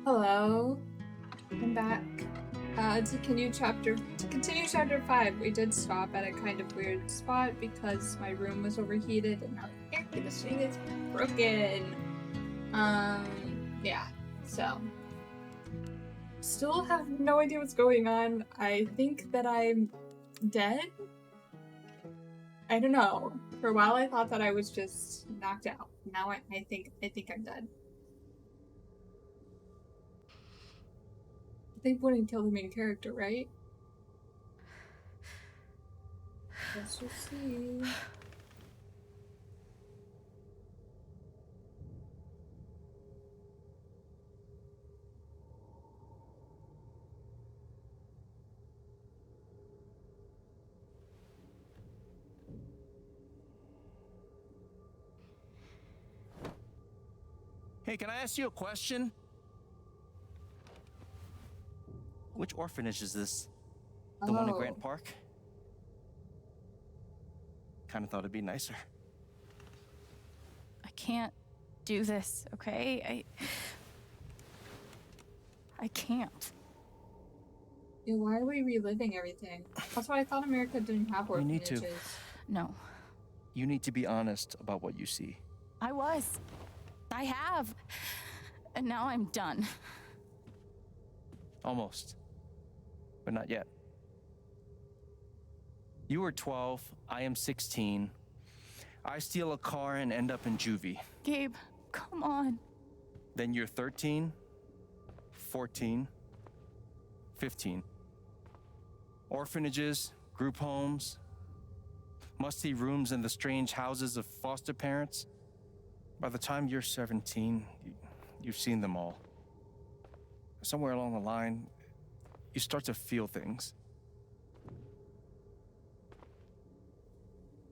Hello, I'm back. To continue chapter 5, we did stop at a kind of weird spot because my room was overheated and our air conditioning is broken. Yeah, so still have no idea what's going on. I think that I'm dead. I don't know. For a while I thought that I was just knocked out. Now I think I'm dead. They wouldn't kill the main character, right? Let's just see. Hey, can I ask you a question? Which orphanage is this? The one in Grant Park? Kinda thought it'd be nicer. I can't do this, okay? I can't. Yeah, why are we reliving everything? That's why I thought America didn't have You need orphanages. to. No. You need to be honest about what you see. I was. I have. And now I'm done. Almost. But not yet. You were 12, I am 16. I steal a car and end up in juvie. Gabe, come on. Then you're 13, 14, 15. Orphanages, group homes, musty rooms in the strange houses of foster parents. By the time you're 17, you've seen them all. Somewhere along the line, you start to feel things.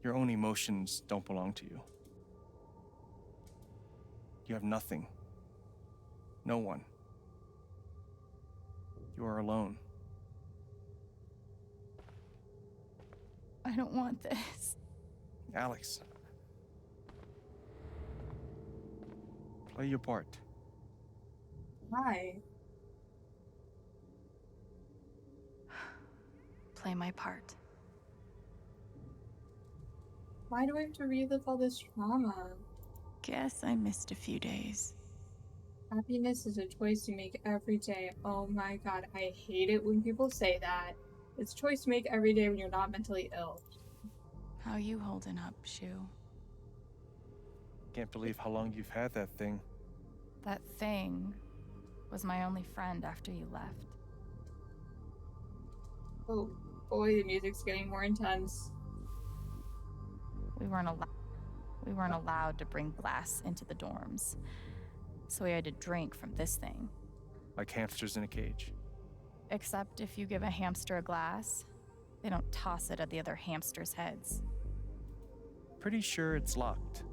Your own emotions don't belong to you. You have nothing. No one. You are alone. I don't want this. Alex. Play your part. Why? Play my part. Why do I have to relive all this trauma? Guess I missed a few days. Happiness is a choice you make every day. Oh my god, I hate it when people say that. It's a choice to make every day when you're not mentally ill. How you holding up, Shu? Can't believe how long you've had that thing. That thing was my only friend after you left. Oh boy, the music's getting more intense. We weren't allowed to bring glass into the dorms. So we had to drink from this thing. Like hamsters in a cage. Except if you give a hamster a glass, they don't toss it at the other hamsters' heads. Pretty sure it's locked.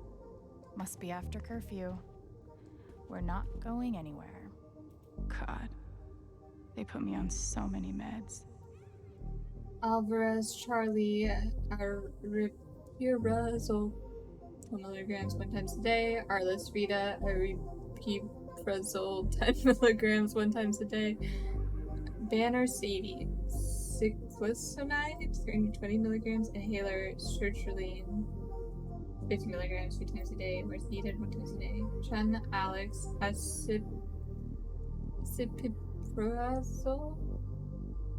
Must be after curfew. We're not going anywhere. God, they put me on so many meds. Alvarez, Charlie, Aripiprazole, 12 milligrams 1 times a day. Arlis Vita, Aripiprazole, 10 milligrams 1 times a day. Banner Sadie, Cyclosamide, 320 milligrams. Inhaler, sertraline, 50 milligrams 2 times a day. Orthidine 1 times a day. Chen Alex, Acipiprazole,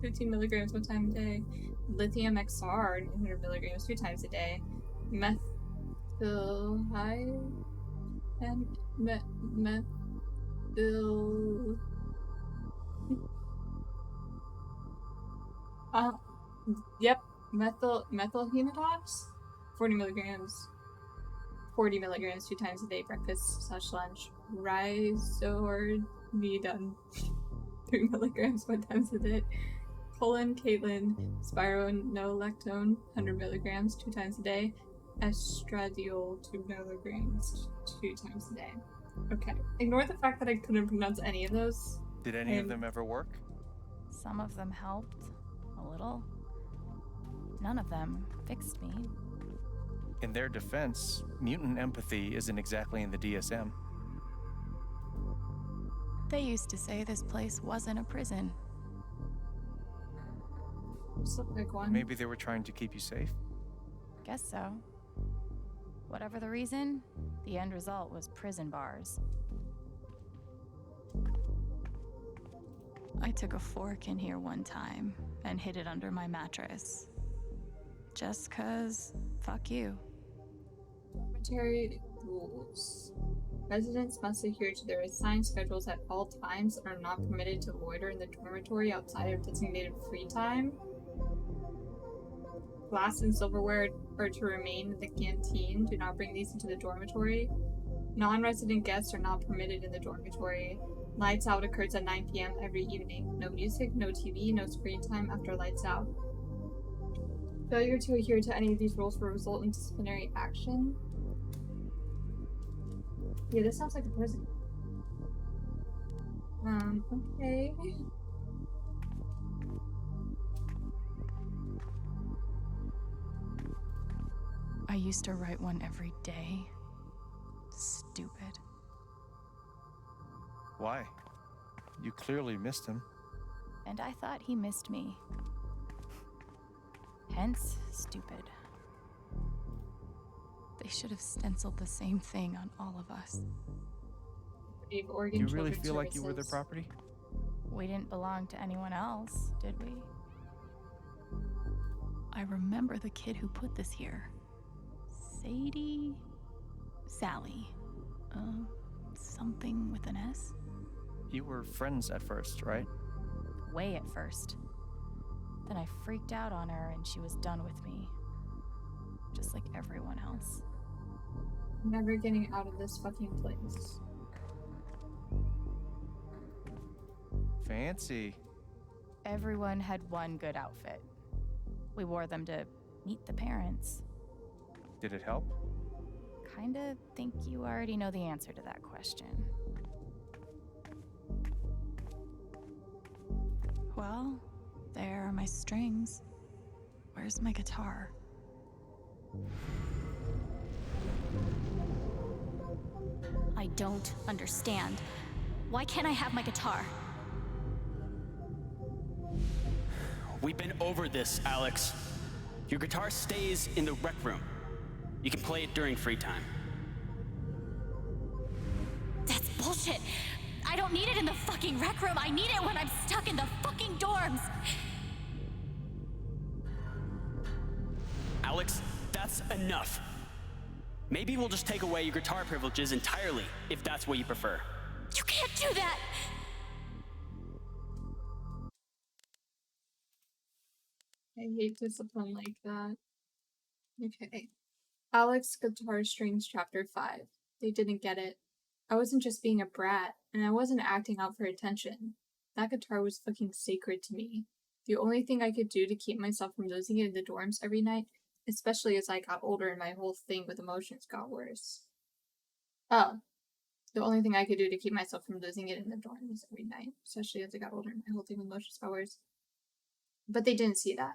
15 milligrams 1 time a day. Lithium XR, 900 milligrams 2 times a day. Methylhydride and methyl. Yep, methylhematox, 40 milligrams. 40 milligrams 2 times a day, breakfast/lunch. Rizordone, 3 milligrams 1 times a day. Colin, Caitlin, spironolactone, 100 milligrams 2 times a day. Estradiol, 2 milligrams 2 times a day. Okay. Ignore the fact that I couldn't pronounce any of those. Did any of them ever work? Some of them helped. A little. None of them fixed me. In their defense, mutant empathy isn't exactly in the DSM. They used to say this place wasn't a prison. Just look like one. Maybe they were trying to keep you safe? Guess so. Whatever the reason, the end result was prison bars. I took a fork in here one time and hid it under my mattress. Just 'cause, fuck you. Dormitory rules. Residents must adhere to their assigned schedules at all times and are not permitted to loiter in the dormitory outside of designated free time. Glass and silverware are to remain in the canteen. Do not bring these into the dormitory. Non-resident guests are not permitted in the dormitory. Lights out occurs at 9 p.m. every evening. No music, no TV, no screen time after lights out. Failure to adhere to any of these rules will result in disciplinary action. Yeah, this sounds like a prison. Okay. I used to write one every day. Stupid. Why? You clearly missed him. And I thought he missed me. Hence, stupid. They should have stenciled the same thing on all of us. Oregon You really Children's feel like you were their Services. property? We didn't belong to anyone else, did we? I remember the kid who put this here. Sally. Something with an S? You were friends at first, right? Way at first. Then I freaked out on her and she was done with me. Just like everyone else. I'm never getting out of this fucking place. Fancy. Everyone had one good outfit. We wore them to meet the parents. Did it help? Kinda think you already know the answer to that question. Well, there are my strings. Where's my guitar? I don't understand. Why can't I have my guitar? We've been over this, Alex. Your guitar stays in the rec room. You can play it during free time. That's bullshit. I don't need it in the fucking rec room. I need it when I'm stuck in the fucking dorms. Alex, that's enough. Maybe we'll just take away your guitar privileges entirely, if that's what you prefer. You can't do that. I hate discipline like that. Okay. Alex Guitar Strings Chapter 5. They didn't get it. I wasn't just being a brat, and I wasn't acting out for attention. That guitar was fucking sacred to me. The only thing I could do to keep myself from losing it in the dorms every night, especially as I got older and my whole thing with emotions got worse. Oh. The only thing I could do to keep myself from losing it in the dorms every night, especially as I got older and my whole thing with emotions got worse. But they didn't see that.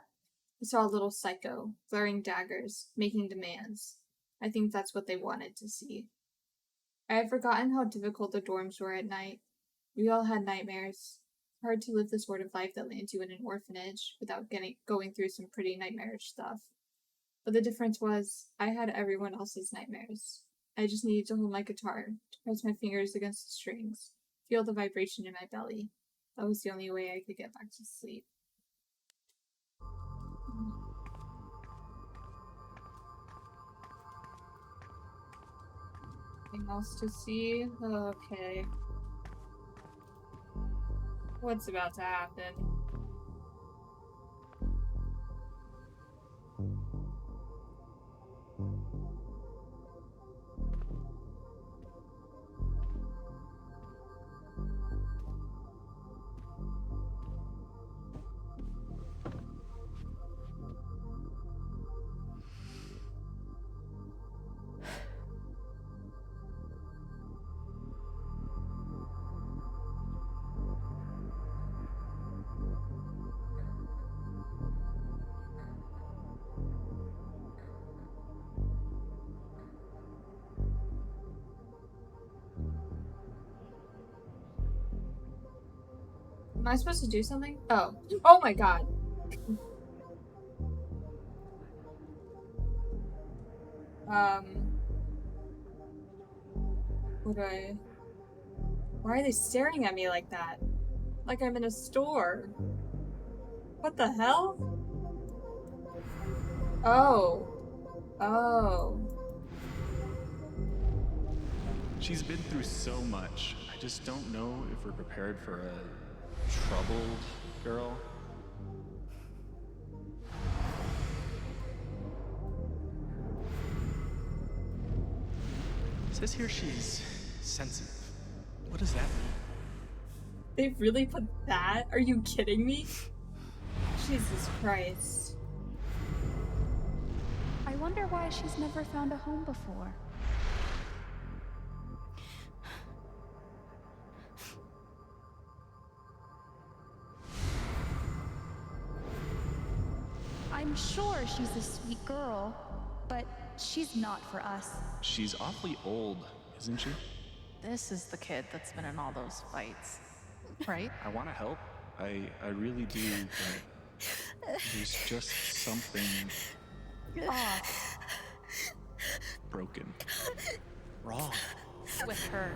They saw a little psycho, glaring daggers, making demands. I think that's what they wanted to see. I had forgotten how difficult the dorms were at night. We all had nightmares. Hard to live the sort of life that lands you in an orphanage without going through some pretty nightmarish stuff. But the difference was, I had everyone else's nightmares. I just needed to hold my guitar, to press my fingers against the strings, feel the vibration in my belly. That was the only way I could get back to sleep. Anything else to see? Okay. What's about to happen? Am I supposed to do something? Oh. Oh my god. What do I... Why are they staring at me like that? Like I'm in a store. What the hell? Oh. Oh. She's been through so much. I just don't know if we're prepared for a troubled girl. It says here she's sensitive. What does that mean? They really put that? Are you kidding me? Jesus Christ. I wonder why she's never found a home before. I'm sure she's a sweet girl, but she's not for us. She's awfully old, isn't she? This is the kid that's been in all those fights, right? I want to help. I really do, but there's just something Off broken. Wrong. With her.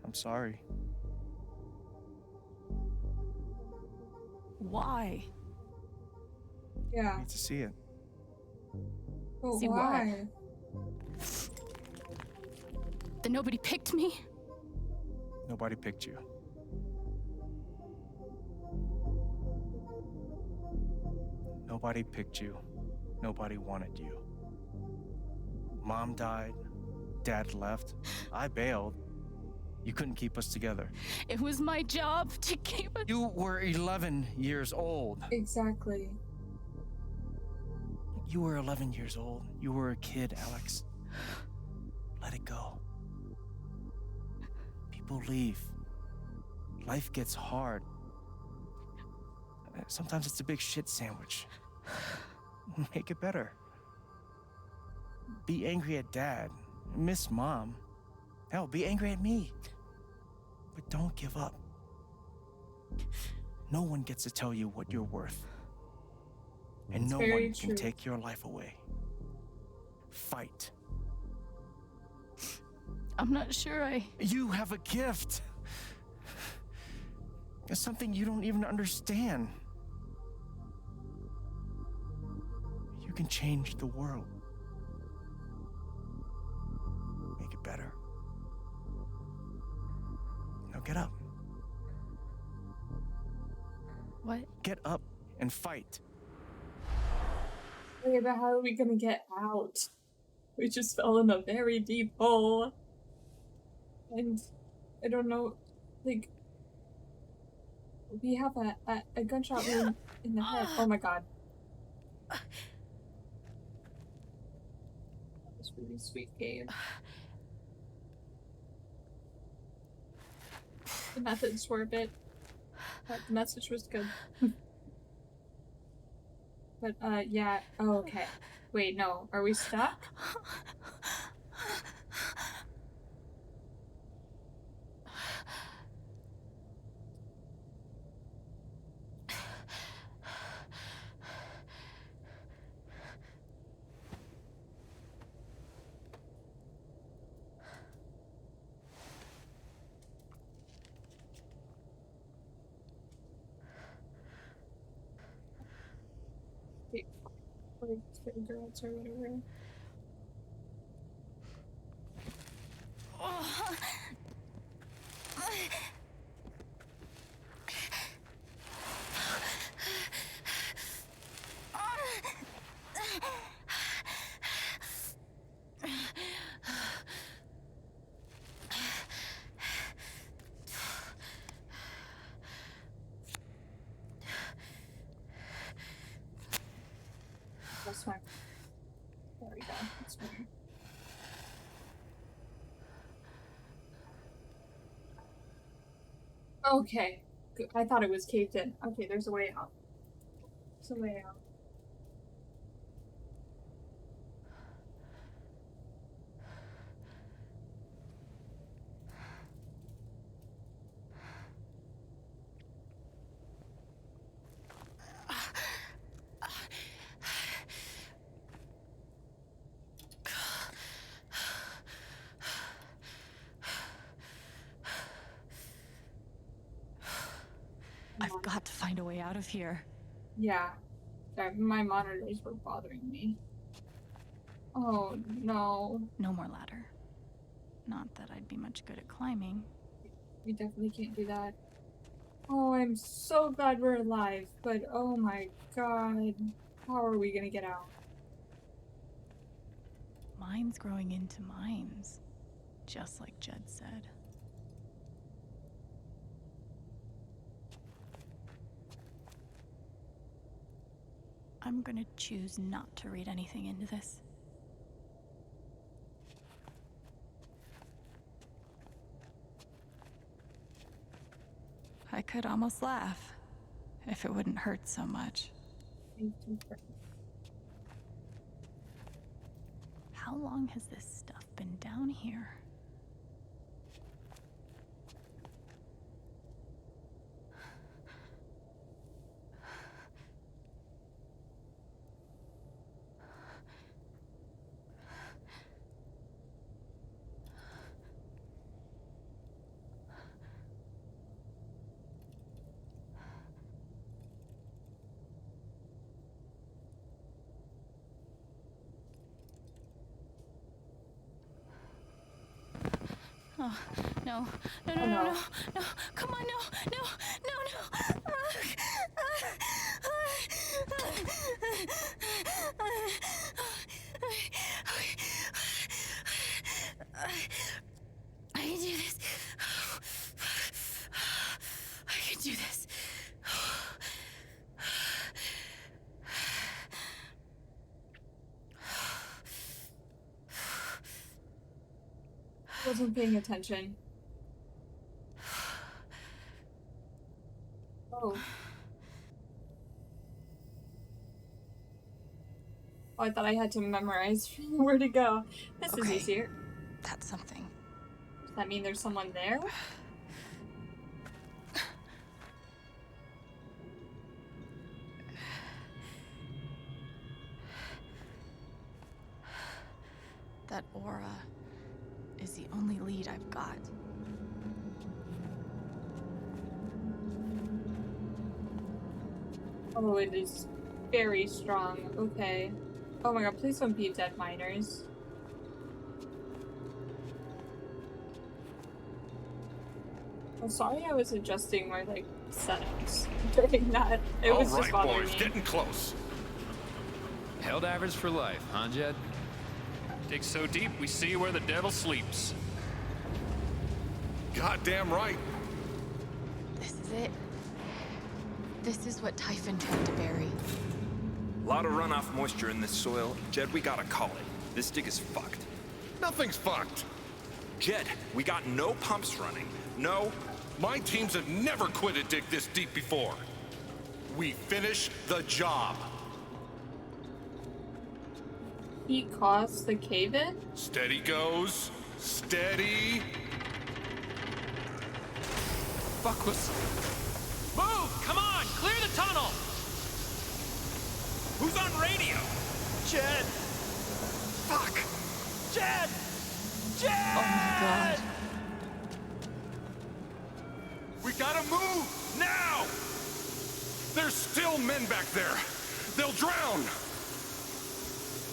I'm sorry. why? Yeah. I need to see it. But See what? why? That nobody picked me? Nobody picked you. Nobody picked you. Nobody wanted you. Mom died. Dad left. I bailed. You couldn't keep us together. It was my job to keep it. You were 11 years old. Exactly. You were 11 years old. You were a kid, Alex. Let it go. People leave. Life gets hard. Sometimes it's a big shit sandwich. Make it better. Be angry at Dad. Miss Mom. Hell, be angry at me. But don't give up. No one gets to tell you what you're worth. And It's no very one true. can take your life away. Fight. I'm not sure I... You have a gift. It's something you don't even understand. You can change the world. Make it better. Now get up. What? Get up and fight. Okay, but how are we gonna get out? We just fell in a very deep hole. And I don't know, like, we have a gunshot wound in the head. Oh my god. That was really sweet, Gabe. The methods were a bit, but the message was good. But, yeah. Oh, okay. Wait, no. Are we stuck? Wait, or girls or whatever. That's fine. There we go. That's better. Okay. Good. I thought it was caved in. Okay, there's a way out. There's a way out. I've got to find a way out of here. Yeah. Sorry, my monitors were bothering me. Oh, no. No more ladder. Not that I'd be much good at climbing. We definitely can't do that. Oh, I'm so glad we're alive, but oh my god. How are we gonna get out? Mines growing into mines. Just like Jed said. I'm gonna choose not to read anything into this. I could almost laugh if it wouldn't hurt so much. How long has this stuff been down here? Oh, no. No, no, Oh, no, no. no, no. Come on, no, no, no, no. I can do this. I can do this. Wasn't paying attention. Oh. Oh, I thought I had to memorize where to go. This is Okay. easier. That's something. Does that mean there's someone there? That aura is the only lead I've got. Oh, it is very strong. Okay. Oh my god, please don't be dead miners. I'm sorry I was adjusting my, like, settings during that. It All was just right, bothering boys, me. getting close. Helldivers for life, huh, Jed? Dig so deep, we see where the devil sleeps. Goddamn right. This is it. This is what Typhon tried to bury. Lot of runoff moisture in this soil. Jed, we gotta call it. This dig is fucked. Nothing's fucked. Jed, we got no pumps running. No. My teams have never quit a dig this deep before. We finish the job. He caused the cave-in? Steady goes. Steady. Fuck was... Move! Come on! Clear the tunnel! Who's on radio? Jed! Fuck! Jed! Jed! Oh my god. We gotta move now. There's still men back there. They'll drown.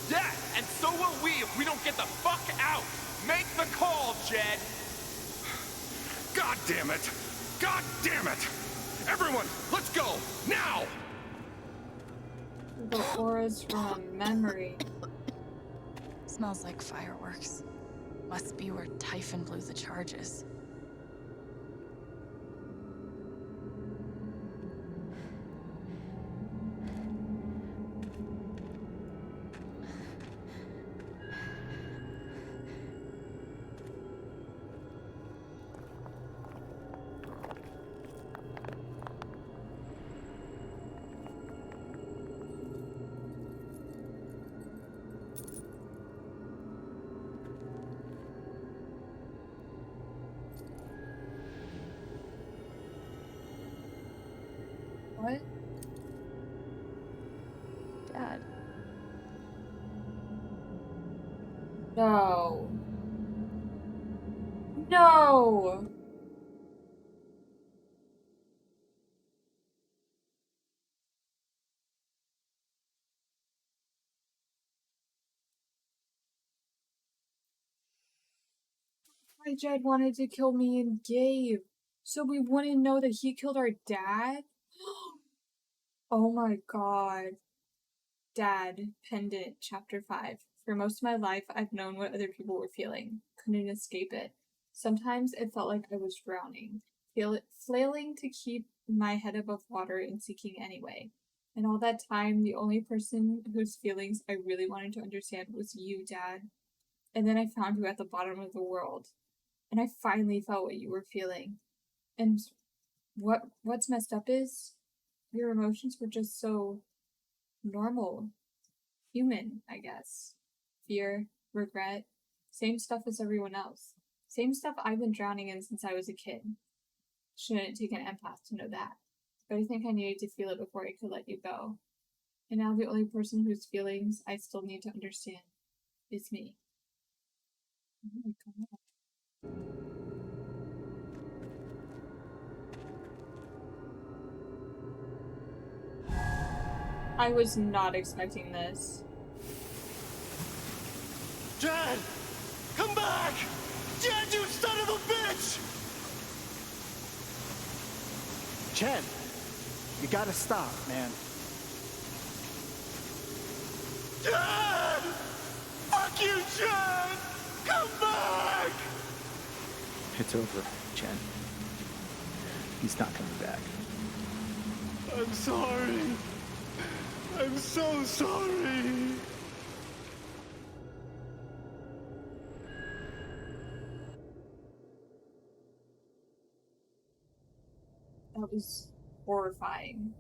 Yeah, and so will we if we don't get the fuck out. Make the call, Jed. God damn it. God damn it. Everyone, let's go now. The aura's from a memory. Smells like fireworks. Must be where Typhon blew the charges. No. No! My Jed wanted to kill me and Gabe, so we wouldn't know that he killed our dad? Oh my god. Dad, Pendant, Chapter 5. For most of my life, I've known what other people were feeling. Couldn't escape it. Sometimes it felt like I was drowning, flailing to keep my head above water and sinking anyway. And all that time, the only person whose feelings I really wanted to understand was you, Dad. And then I found you at the bottom of the world. And I finally felt what you were feeling. And what's messed up is your emotions were just so normal. Human, I guess. Fear, regret, same stuff as everyone else. Same stuff I've been drowning in since I was a kid. Shouldn't take an empath to know that. But I think I needed to feel it before I could let you go. And now the only person whose feelings I still need to understand is me. Oh my god. I was not expecting this. Jed! Come back! Jed, you son of a bitch! Jed, you gotta stop, man. Jed! Fuck you, Jed! Come back! It's over, Jed. He's not coming back. I'm sorry. I'm so sorry. That was horrifying.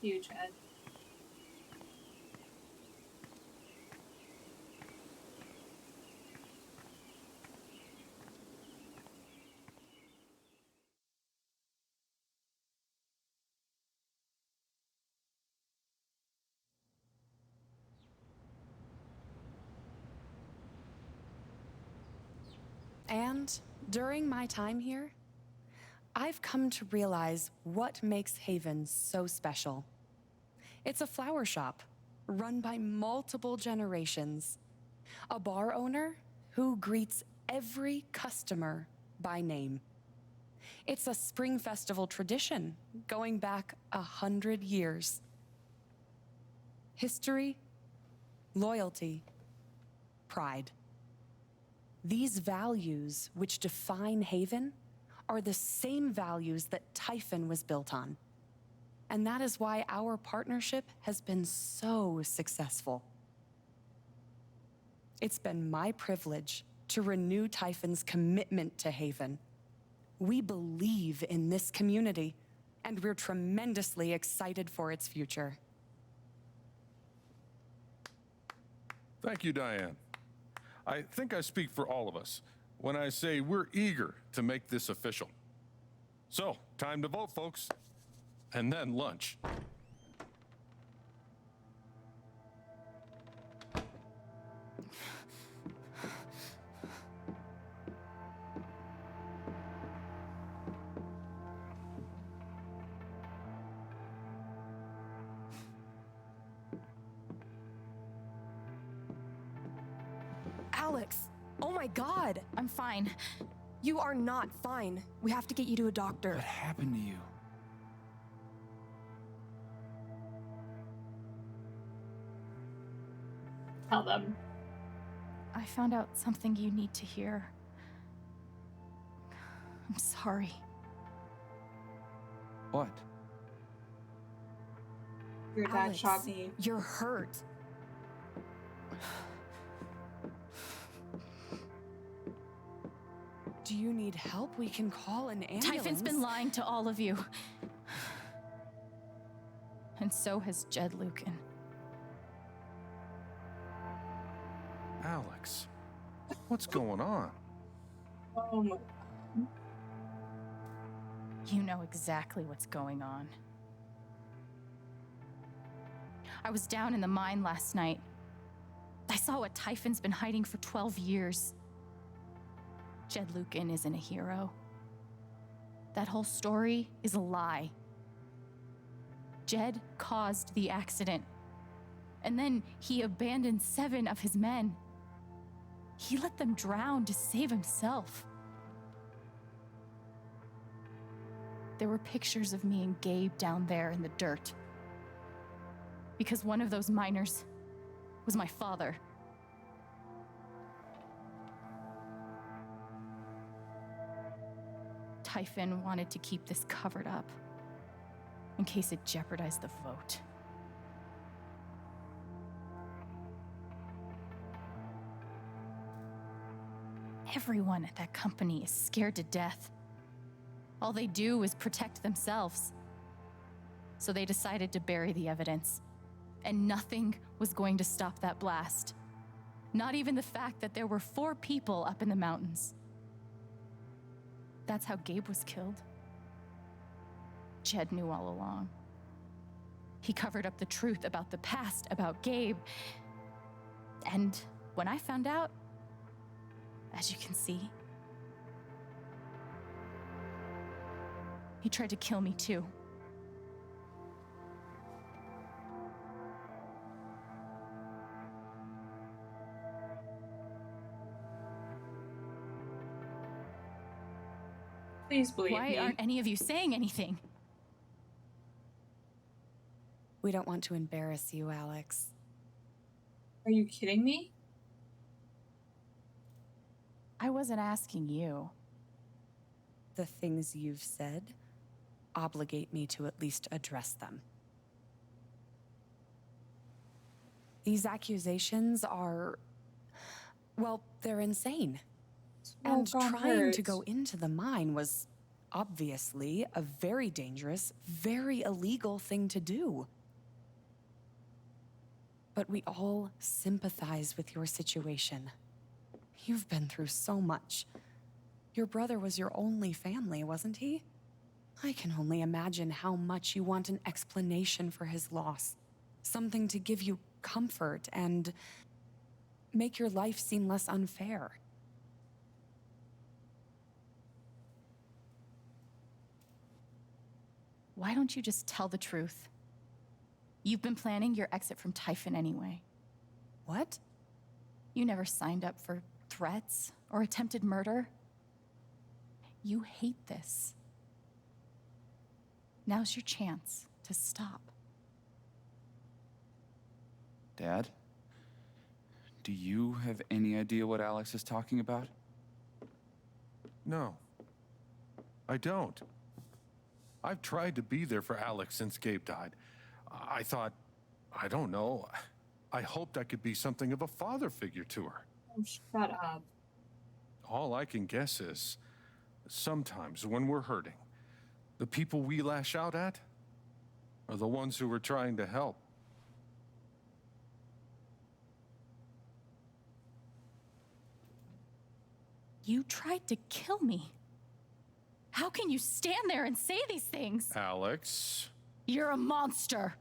You, Jed. And during my time here, I've come to realize what makes Haven so special. It's a flower shop run by multiple generations, a bar owner who greets every customer by name. It's a spring festival tradition going back 100 years. History, loyalty, pride. These values which define Haven are the same values that Typhon was built on. And that is why our partnership has been so successful. It's been my privilege to renew Typhon's commitment to Haven. We believe in this community, and we're tremendously excited for its future. Thank you, Diane. I think I speak for all of us when I say we're eager to make this official. So, time to vote, folks. And then lunch. Alex! Oh my god! I'm fine. You are not fine. We have to get you to a doctor. What happened to you? Tell them. I found out something you need to hear. I'm sorry. What? Your dad Alex, shot me. you're hurt. Do you need help? We can call an ambulance. Typhon's been lying to all of you. And so has Jed Lucan. Alex, what's going on? Oh my. You know exactly what's going on. I was down in the mine last night. I saw what Typhon's been hiding for 12 years. Jed Lucan isn't a hero. That whole story is a lie. Jed caused the accident. And then he abandoned 7 of his men. He let them drown to save himself. There were pictures of me and Gabe down there in the dirt. Because one of those miners was my father. Typhon wanted to keep this covered up in case it jeopardized the vote. Everyone at that company is scared to death. All they do is protect themselves. So they decided to bury the evidence. And nothing was going to stop that blast. Not even the fact that there were 4 people up in the mountains. That's how Gabe was killed. Jed knew all along. He covered up the truth about the past, about Gabe. And when I found out, as you can see, he tried to kill me too. Please believe me. Why aren't any of you saying anything? We don't want to embarrass you, Alex. Are you kidding me? I wasn't asking you. The things you've said obligate me to at least address them. These accusations are, well, they're insane. And trying to go into the mine was obviously a very dangerous, very illegal thing to do. But we all sympathize with your situation. You've been through so much. Your brother was your only family, wasn't he? I can only imagine how much you want an explanation for his loss. Something to give you comfort and make your life seem less unfair. Why don't you just tell the truth? You've been planning your exit from Typhon anyway. What? You never signed up for threats or attempted murder. You hate this. Now's your chance to stop. Dad? Do you have any idea what Alex is talking about? No, I don't. I've tried to be there for Alex since Gabe died. I thought, I don't know, I hoped I could be something of a father figure to her. Oh, shut up. All I can guess is, sometimes when we're hurting, the people we lash out at are the ones who are trying to help. You tried to kill me. How can you stand there and say these things? Alex. You're a monster.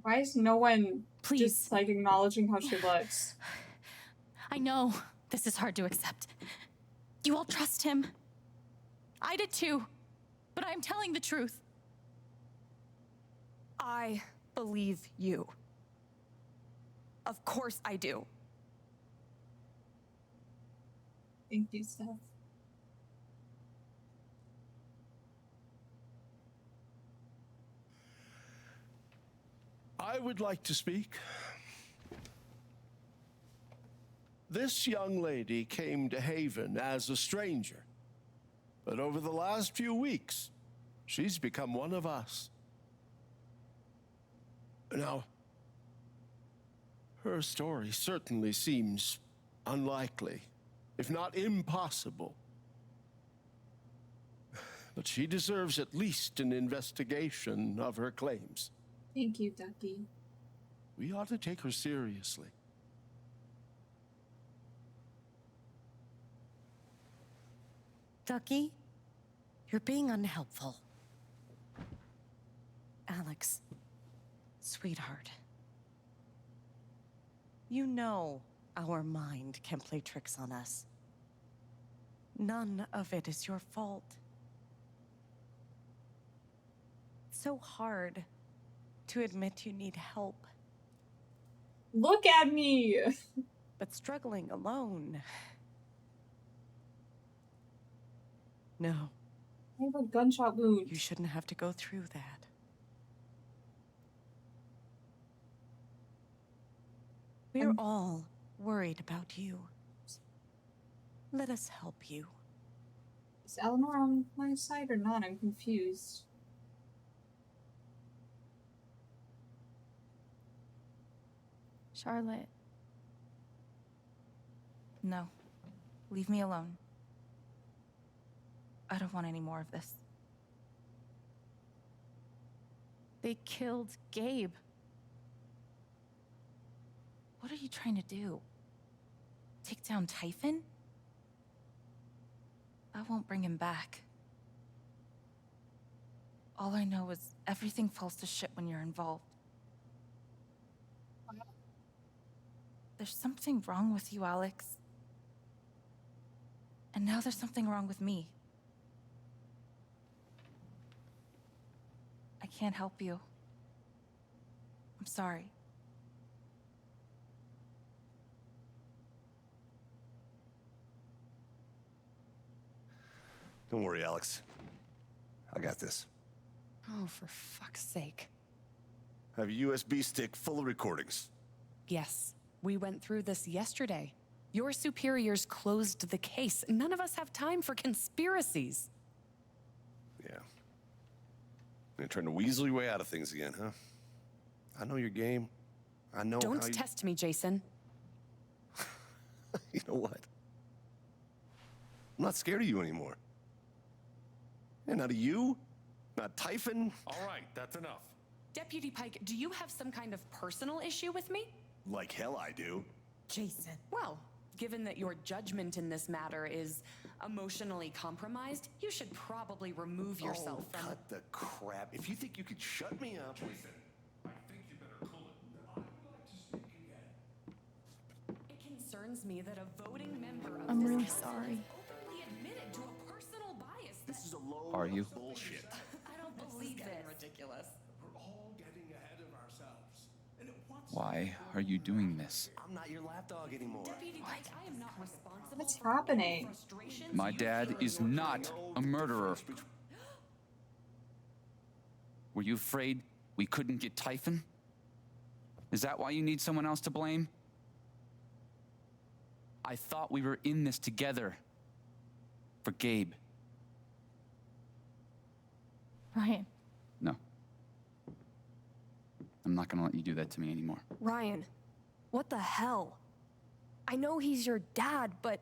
Why is no one just like acknowledging how she looks? I know this is hard to accept. You all trust him. I did too, but I'm telling the truth. I believe you. Of course I do. Thank you, Steph. I would like to speak. This young lady came to Haven as a stranger, but over the last few weeks, she's become one of us. Now, her story certainly seems unlikely, if not impossible. But she deserves at least an investigation of her claims. Thank you, Ducky. We ought to take her seriously. Ducky, you're being unhelpful. Alex, sweetheart. You know our mind can play tricks on us. None of it is your fault. It's so hard to admit you need help. Look at me! But struggling alone. No. I have a gunshot wound. You shouldn't have to go through that. We're all worried about you. Let us help you. Is Eleanor on my side or not? I'm confused. Charlotte. No. Leave me alone. I don't want any more of this. They killed Gabe. What are you trying to do? Take down Typhon? I won't bring him back. All I know is everything falls to shit when you're involved. There's something wrong with you, Alex. And now there's something wrong with me. I can't help you. I'm sorry. Don't worry, Alex. I got this. Oh, for fuck's sake. I have a USB stick full of recordings. Yes, we went through this yesterday. Your superiors closed the case. None of us have time for conspiracies. Yeah. You're trying to weasel your way out of things again, huh? I know your game. I know Don't how you... test me, Jason. You know what? I'm not scared of you anymore. And not of you, not Typhon. All right, that's enough. Deputy Pike, do you have some kind of personal issue with me? Like hell I do. Jason. Well, given that your judgment in this matter is emotionally compromised, you should probably remove yourself from... cut the crap. If you think you could shut me up... Jason, I think you better cool it. I would like to speak again. It concerns me that a voting member of I'm this really council sorry. has openly admitted to a personal bias. This is a load Are you? of bullshit. I don't believe this. Ridiculous. We're all getting ahead of ourselves. And Why are you doing this? I'm not your lapdog anymore. Deputy Pike, I am not responsible. What's happening? My dad is not a murderer. Were you afraid we couldn't get Typhon? Is that why you need someone else to blame? I thought we were in this together. For Gabe. Ryan. No. I'm not gonna let you do that to me anymore. Ryan, what the hell? I know he's your dad, but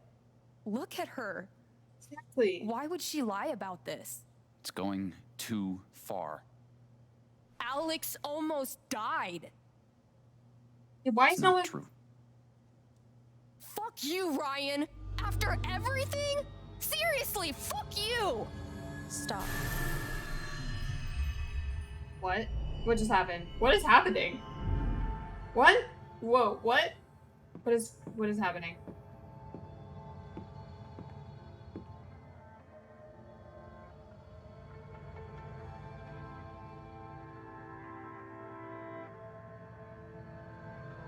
look at her. Exactly. Why would she lie about this? It's going too far. Alex almost died. Yeah, why It's is no not one... true. Fuck you, Ryan. After everything? Seriously, fuck you. Stop. What? What just happened? What is happening? What? Whoa, what? What is happening?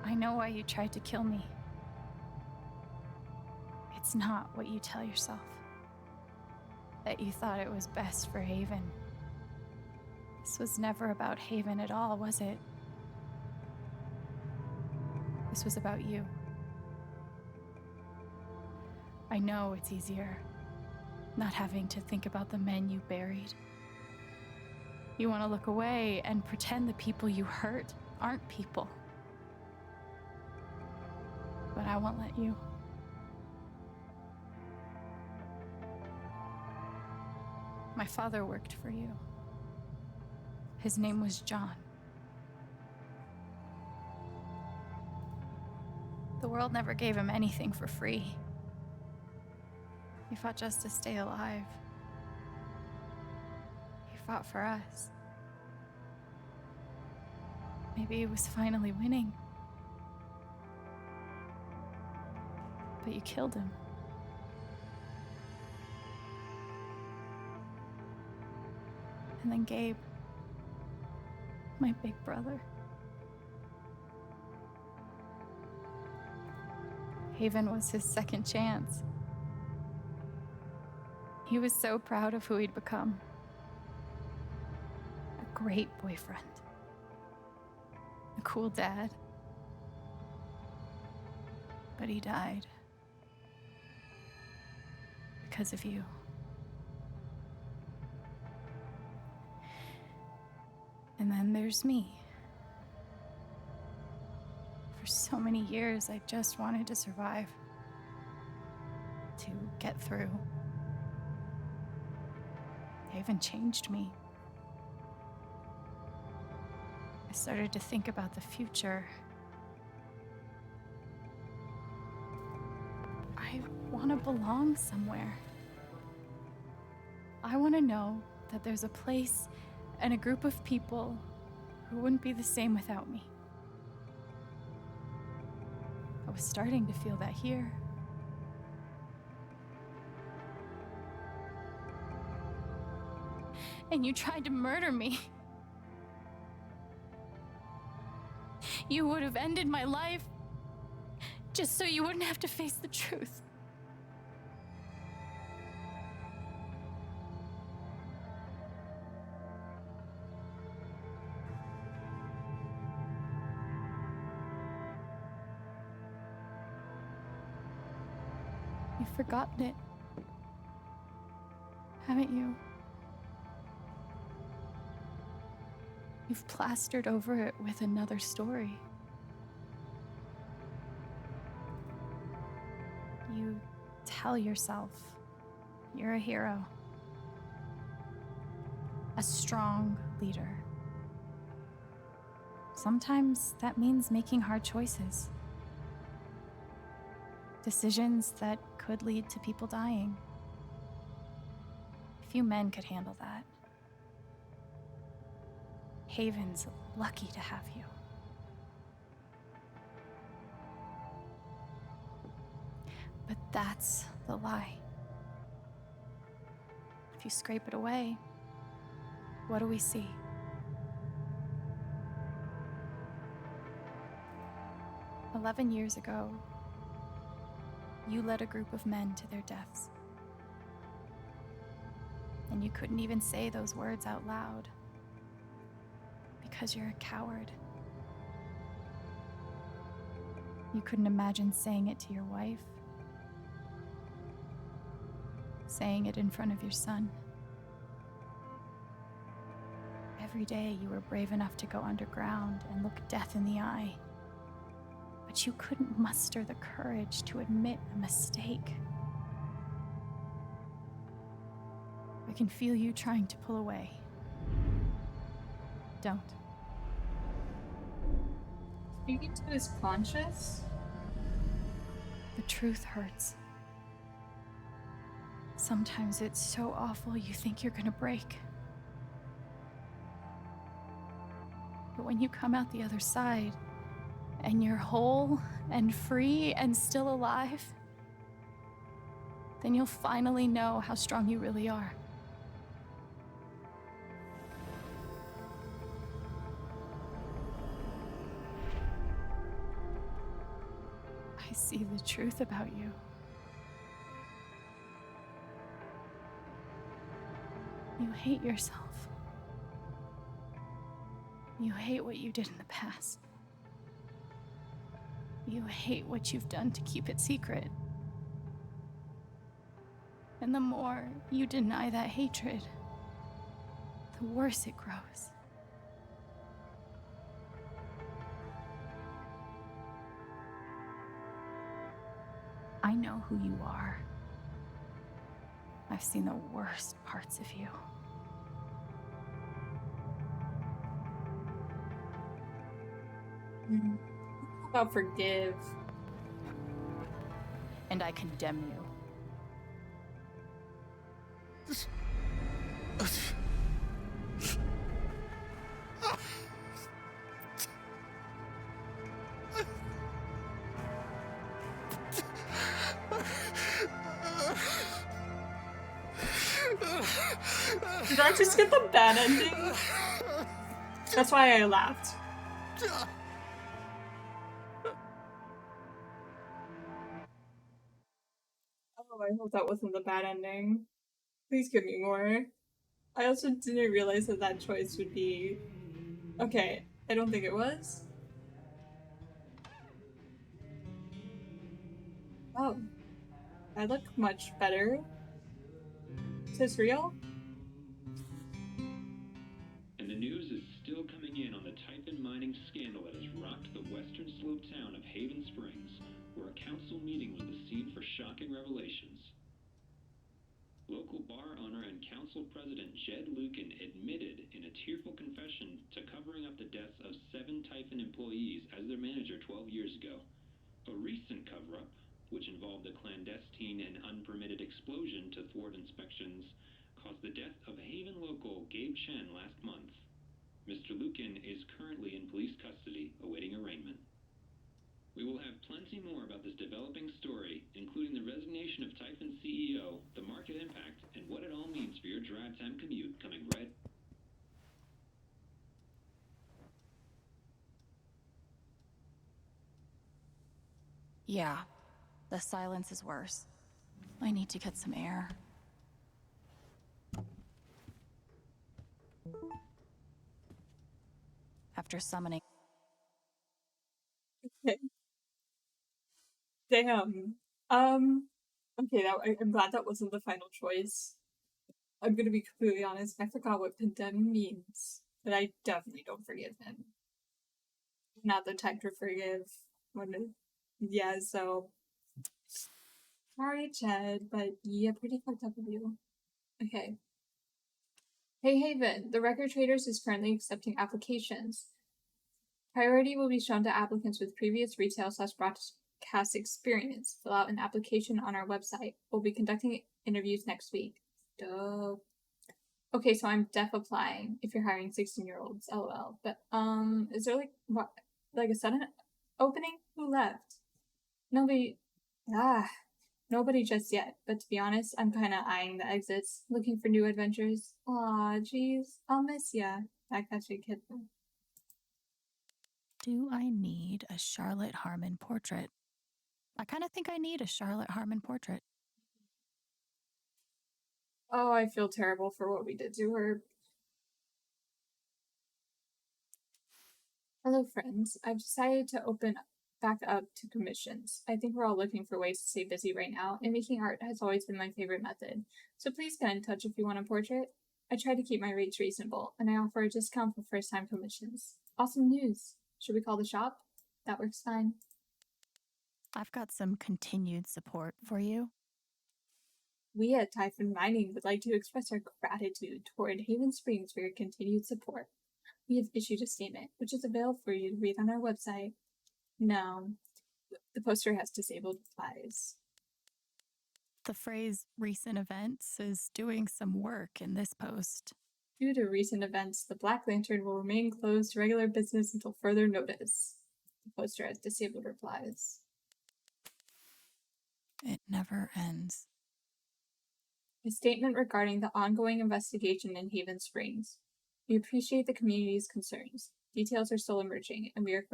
I know why you tried to kill me. It's It's not what you tell yourself. That you thought it was best for Haven. This was never about Haven at all, was it? This was about you. I know it's easier, not having to think about the men you buried. You want to look away and pretend the people you hurt aren't people. But I won't let you. My father worked for you. His name was John. The world never gave him anything for free. He fought just to stay alive. He fought for us. Maybe he was finally winning. But you killed him. And then Gabe, my big brother. Haven was his second chance. He was so proud of who he'd become. A great boyfriend. A cool dad. But he died. Because of you. And then there's me. For so many years, I just wanted to survive. To get through. Haven changed me. I started to think about the future. I want to belong somewhere. I want to know that there's a place and a group of people who wouldn't be the same without me. I was starting to feel that here. And you tried to murder me. You would have ended my life just so you wouldn't have to face the truth. You've forgotten it, haven't you? You've plastered over it with another story. You tell yourself you're a hero, a strong leader. Sometimes that means making hard choices. Decisions that could lead to people dying. Few men could handle that. Haven's lucky to have you. But that's the lie. If you scrape it away, what do we see? "11 years ago, you led a group of men to their deaths. And you couldn't even say those words out loud. Because you're a coward. You couldn't imagine saying it to your wife. Saying it in front of your son. Every day you were brave enough to go underground and look death in the eye. But you couldn't muster the courage to admit a mistake. I can feel you trying to pull away. Don't. Speaking to his conscience? The truth hurts. Sometimes it's so awful you think you're gonna break. But when you come out the other side, and you're whole and free and still alive, then you'll finally know how strong you really are. I see the truth about you. You hate yourself. You hate what you did in the past. You hate what you've done to keep it secret. And the more you deny that hatred, the worse it grows. I know who you are. I've seen the worst parts of you. How about forgive? And I condemn you. Did I just get the bad ending? That's why I laughed. Oh, I hope that wasn't the bad ending. Please give me more. I also didn't realize that that choice would be... Okay, I don't think it was. Oh. I look much better. Is this real? And the news is still coming in on the Typhon mining scandal that has rocked the western slope town of Haven Springs, where a council meeting was the scene for shocking revelations. Local bar owner and council president Jed Lucan admitted in a tearful confession to covering up the deaths of 7 Typhon employees as their manager 12 years ago. A recent cover-up, which involved a clandestine and unpermitted explosion to thwart inspections, caused the death of Haven local Gabe Chen last month. Mr. Lucan is currently in police custody, awaiting arraignment. We will have plenty more about this developing story, including the resignation of Typhon CEO, the market impact, and what it all means for your drive time commute coming right. Yeah, the silence is worse. I need to get some air. After summoning. Okay. Damn. Okay, I'm glad that wasn't the final choice. I'm gonna be completely honest, I forgot what condemn means, but I definitely don't forgive him. Not the type to forgive. Yeah, so... Sorry, Chad, but yeah, pretty fucked up of you. Okay. Hey Haven, the Record Traders is currently accepting applications. Priority will be shown to applicants with previous retail/broadcast experience. Fill out an application on our website. We'll be conducting interviews next week. Dope. Okay, so I'm deaf applying if you're hiring 16-year-olds, lol. But, is there like a sudden opening? Who left? Nobody just yet. But to be honest, I'm kinda eyeing the exits, looking for new adventures. Aw, jeez. I'll miss ya. Backcountry kid. Do I need a Charlotte Harmon portrait? I kind of think I need a Charlotte Harmon portrait. Oh, I feel terrible for what we did to her. Hello, friends. I've decided to open back up to commissions. I think we're all looking for ways to stay busy right now, and making art has always been my favorite method. So please get in touch if you want a portrait. I try to keep my rates reasonable, and I offer a discount for first-time commissions. Awesome news! Should we call the shop? That works fine. I've got some continued support for you. We at Typhon Mining would like to express our gratitude toward Haven Springs for your continued support. We have issued a statement, which is available for you to read on our website. No, the poster has disabled replies. The phrase recent events is doing some work in this post. Due to recent events, the Black Lantern will remain closed to regular business until further notice. The poster has disabled replies. It never ends. A statement regarding the ongoing investigation in Haven Springs. We appreciate the community's concerns. Details are still emerging, and we are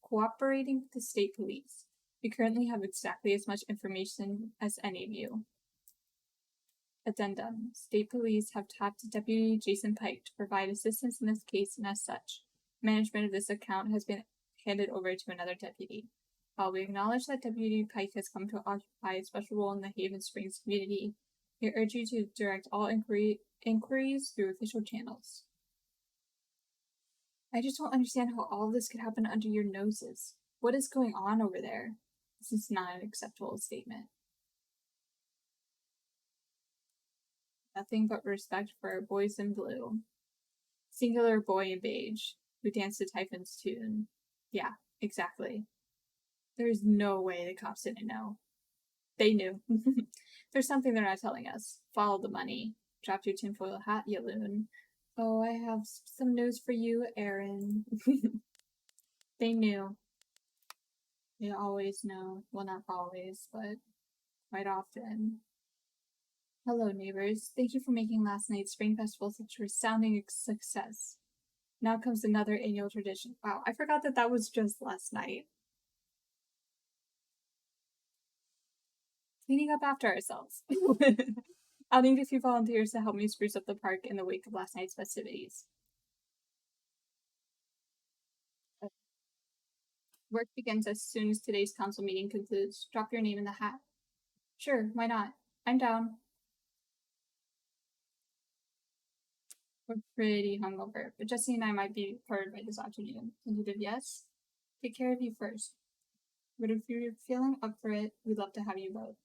cooperating with the state police. We currently have exactly as much information as any of you. Addendum. State police have tapped Deputy Jason Pike to provide assistance in this case, and as such, management of this account has been handed over to another deputy. While we acknowledge that Deputy Pike has come to occupy a special role in the Haven Springs community, we urge you to direct all inquiries through official channels. I just don't understand how all of this could happen under your noses. What is going on over there? This is not an acceptable statement. Nothing but respect for our boys in blue. Singular boy in beige, who danced to Typhon's tune. Yeah, exactly. There's no way the cops didn't know. They knew. There's something they're not telling us. Follow the money. Drop your tinfoil hat, you loon. Oh, I have some news for you, Aaron. They knew. They always know. Well, not always, but quite often. Hello, neighbors. Thank you for making last night's Spring Festival such a resounding success. Now comes another annual tradition. Wow, I forgot that was just last night. Cleaning up after ourselves. I'll need a few volunteers to help me spruce up the park in the wake of last night's festivities. Work begins as soon as today's council meeting concludes. Drop your name in the hat. Sure, why not? I'm down. We're pretty hungover, but Jesse and I might be covered by this afternoon. Tentative yes? Take care of you first. But if you're feeling up for it, we'd love to have you both.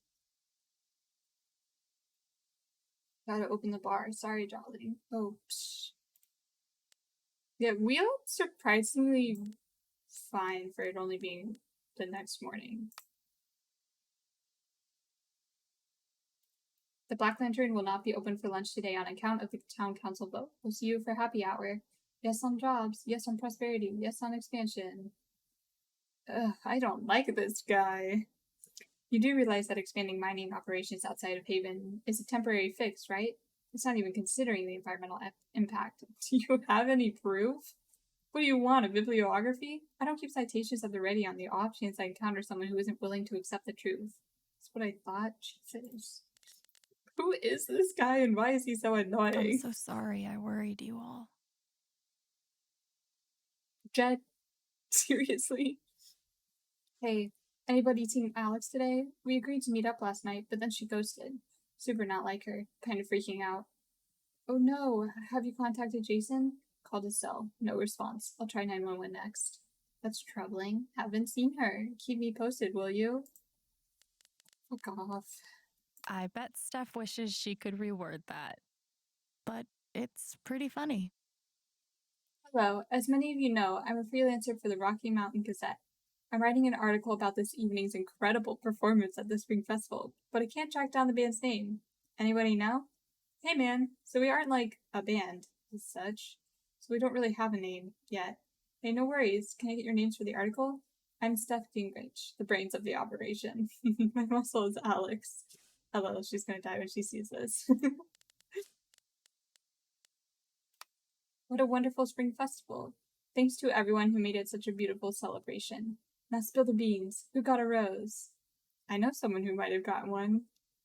Gotta open the bar. Sorry, Jolly. Oh, psh. Yeah, we look surprisingly fine for it only being the next morning. The Black Lantern will not be open for lunch today on account of the town council vote. We'll see you for happy hour. Yes on jobs. Yes on prosperity. Yes on expansion. Ugh, I don't like this guy. You do realize that expanding mining operations outside of Haven is a temporary fix, right? It's not even considering the environmental impact. Do you have any proof? What do you want, a bibliography? I don't keep citations at the ready on the off chance I encounter someone who isn't willing to accept the truth. That's what I thought. Jesus. Who is this guy and why is he so annoying? I'm so sorry I worried you all. Jed, seriously? Hey, anybody seen Alex today? We agreed to meet up last night, but then she ghosted. Super not like her, kind of freaking out. Oh no, have you contacted Jason? Called his cell. No response. I'll try 911 next. That's troubling. Haven't seen her. Keep me posted, will you? Fuck off. I bet Steph wishes she could reword that. But it's pretty funny. Hello. As many of you know, I'm a freelancer for the Rocky Mountain Gazette. I'm writing an article about this evening's incredible performance at the Spring Festival, but I can't track down the band's name. Anybody know? Hey man, so we aren't like a band as such, so we don't really have a name yet. Hey, no worries. Can I get your names for the article? I'm Steph Gingrich, the brains of the operation. My muscle is Alex. Hello, she's gonna die when she sees this. What a wonderful spring festival. Thanks to everyone who made it such a beautiful celebration. Now spill the beans. Who got a rose? I know someone who might have gotten one.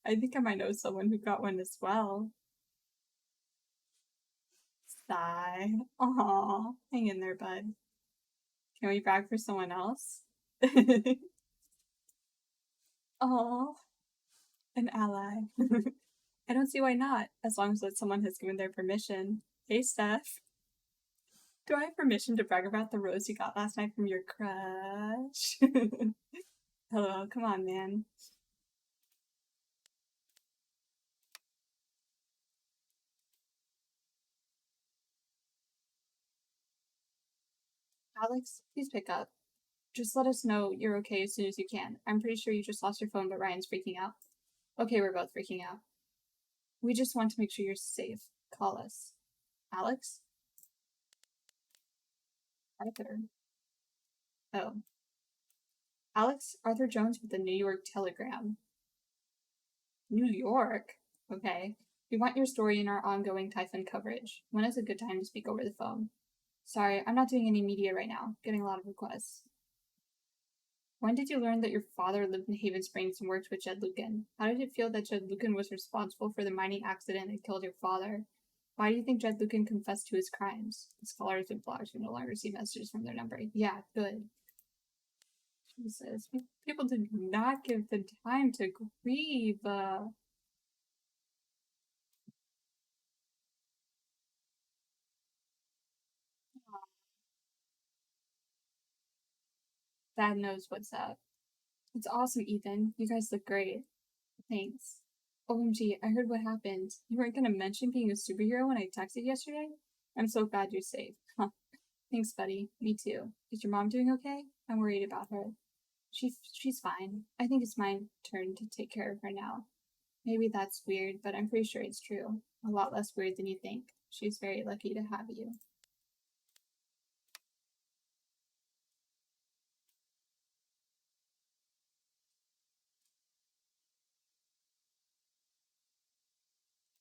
I think I might know someone who got one as well. Sigh. Aw, hang in there, bud. Can we brag for someone else? Aw, an ally. I don't see why not, as long as that someone has given their permission. Hey, Steph. Do I have permission to brag about the rose you got last night from your crush? Hello, come on, man. Alex, please pick up. Just let us know you're okay as soon as you can. I'm pretty sure you just lost your phone, but Ryan's freaking out. Okay, we're both freaking out. We just want to make sure you're safe. Call us. Alex? Arthur. Oh. Alex, Arthur Jones with the New York Telegram. New York? Okay. We want your story in our ongoing Typhon coverage. When is a good time to speak over the phone? Sorry, I'm not doing any media right now. Getting a lot of requests. When did you learn that your father lived in Haven Springs and worked with Jed Lucan? How did it feel that Jed Lucan was responsible for the mining accident that killed your father? Why do you think Jed Lucan confessed to his crimes? The scholars and blogs who no longer see messages from their number. Yeah, good. Jesus, people did not give the time to grieve. Dad knows what's up. It's awesome, Ethan. You guys look great. Thanks. OMG, I heard what happened. You weren't gonna mention being a superhero when I texted yesterday? I'm so glad you're safe. Huh. Thanks, buddy. Me too. Is your mom doing okay? I'm worried about her. She's fine. I think it's my turn to take care of her now. Maybe that's weird, but I'm pretty sure it's true. A lot less weird than you think. She's very lucky to have you.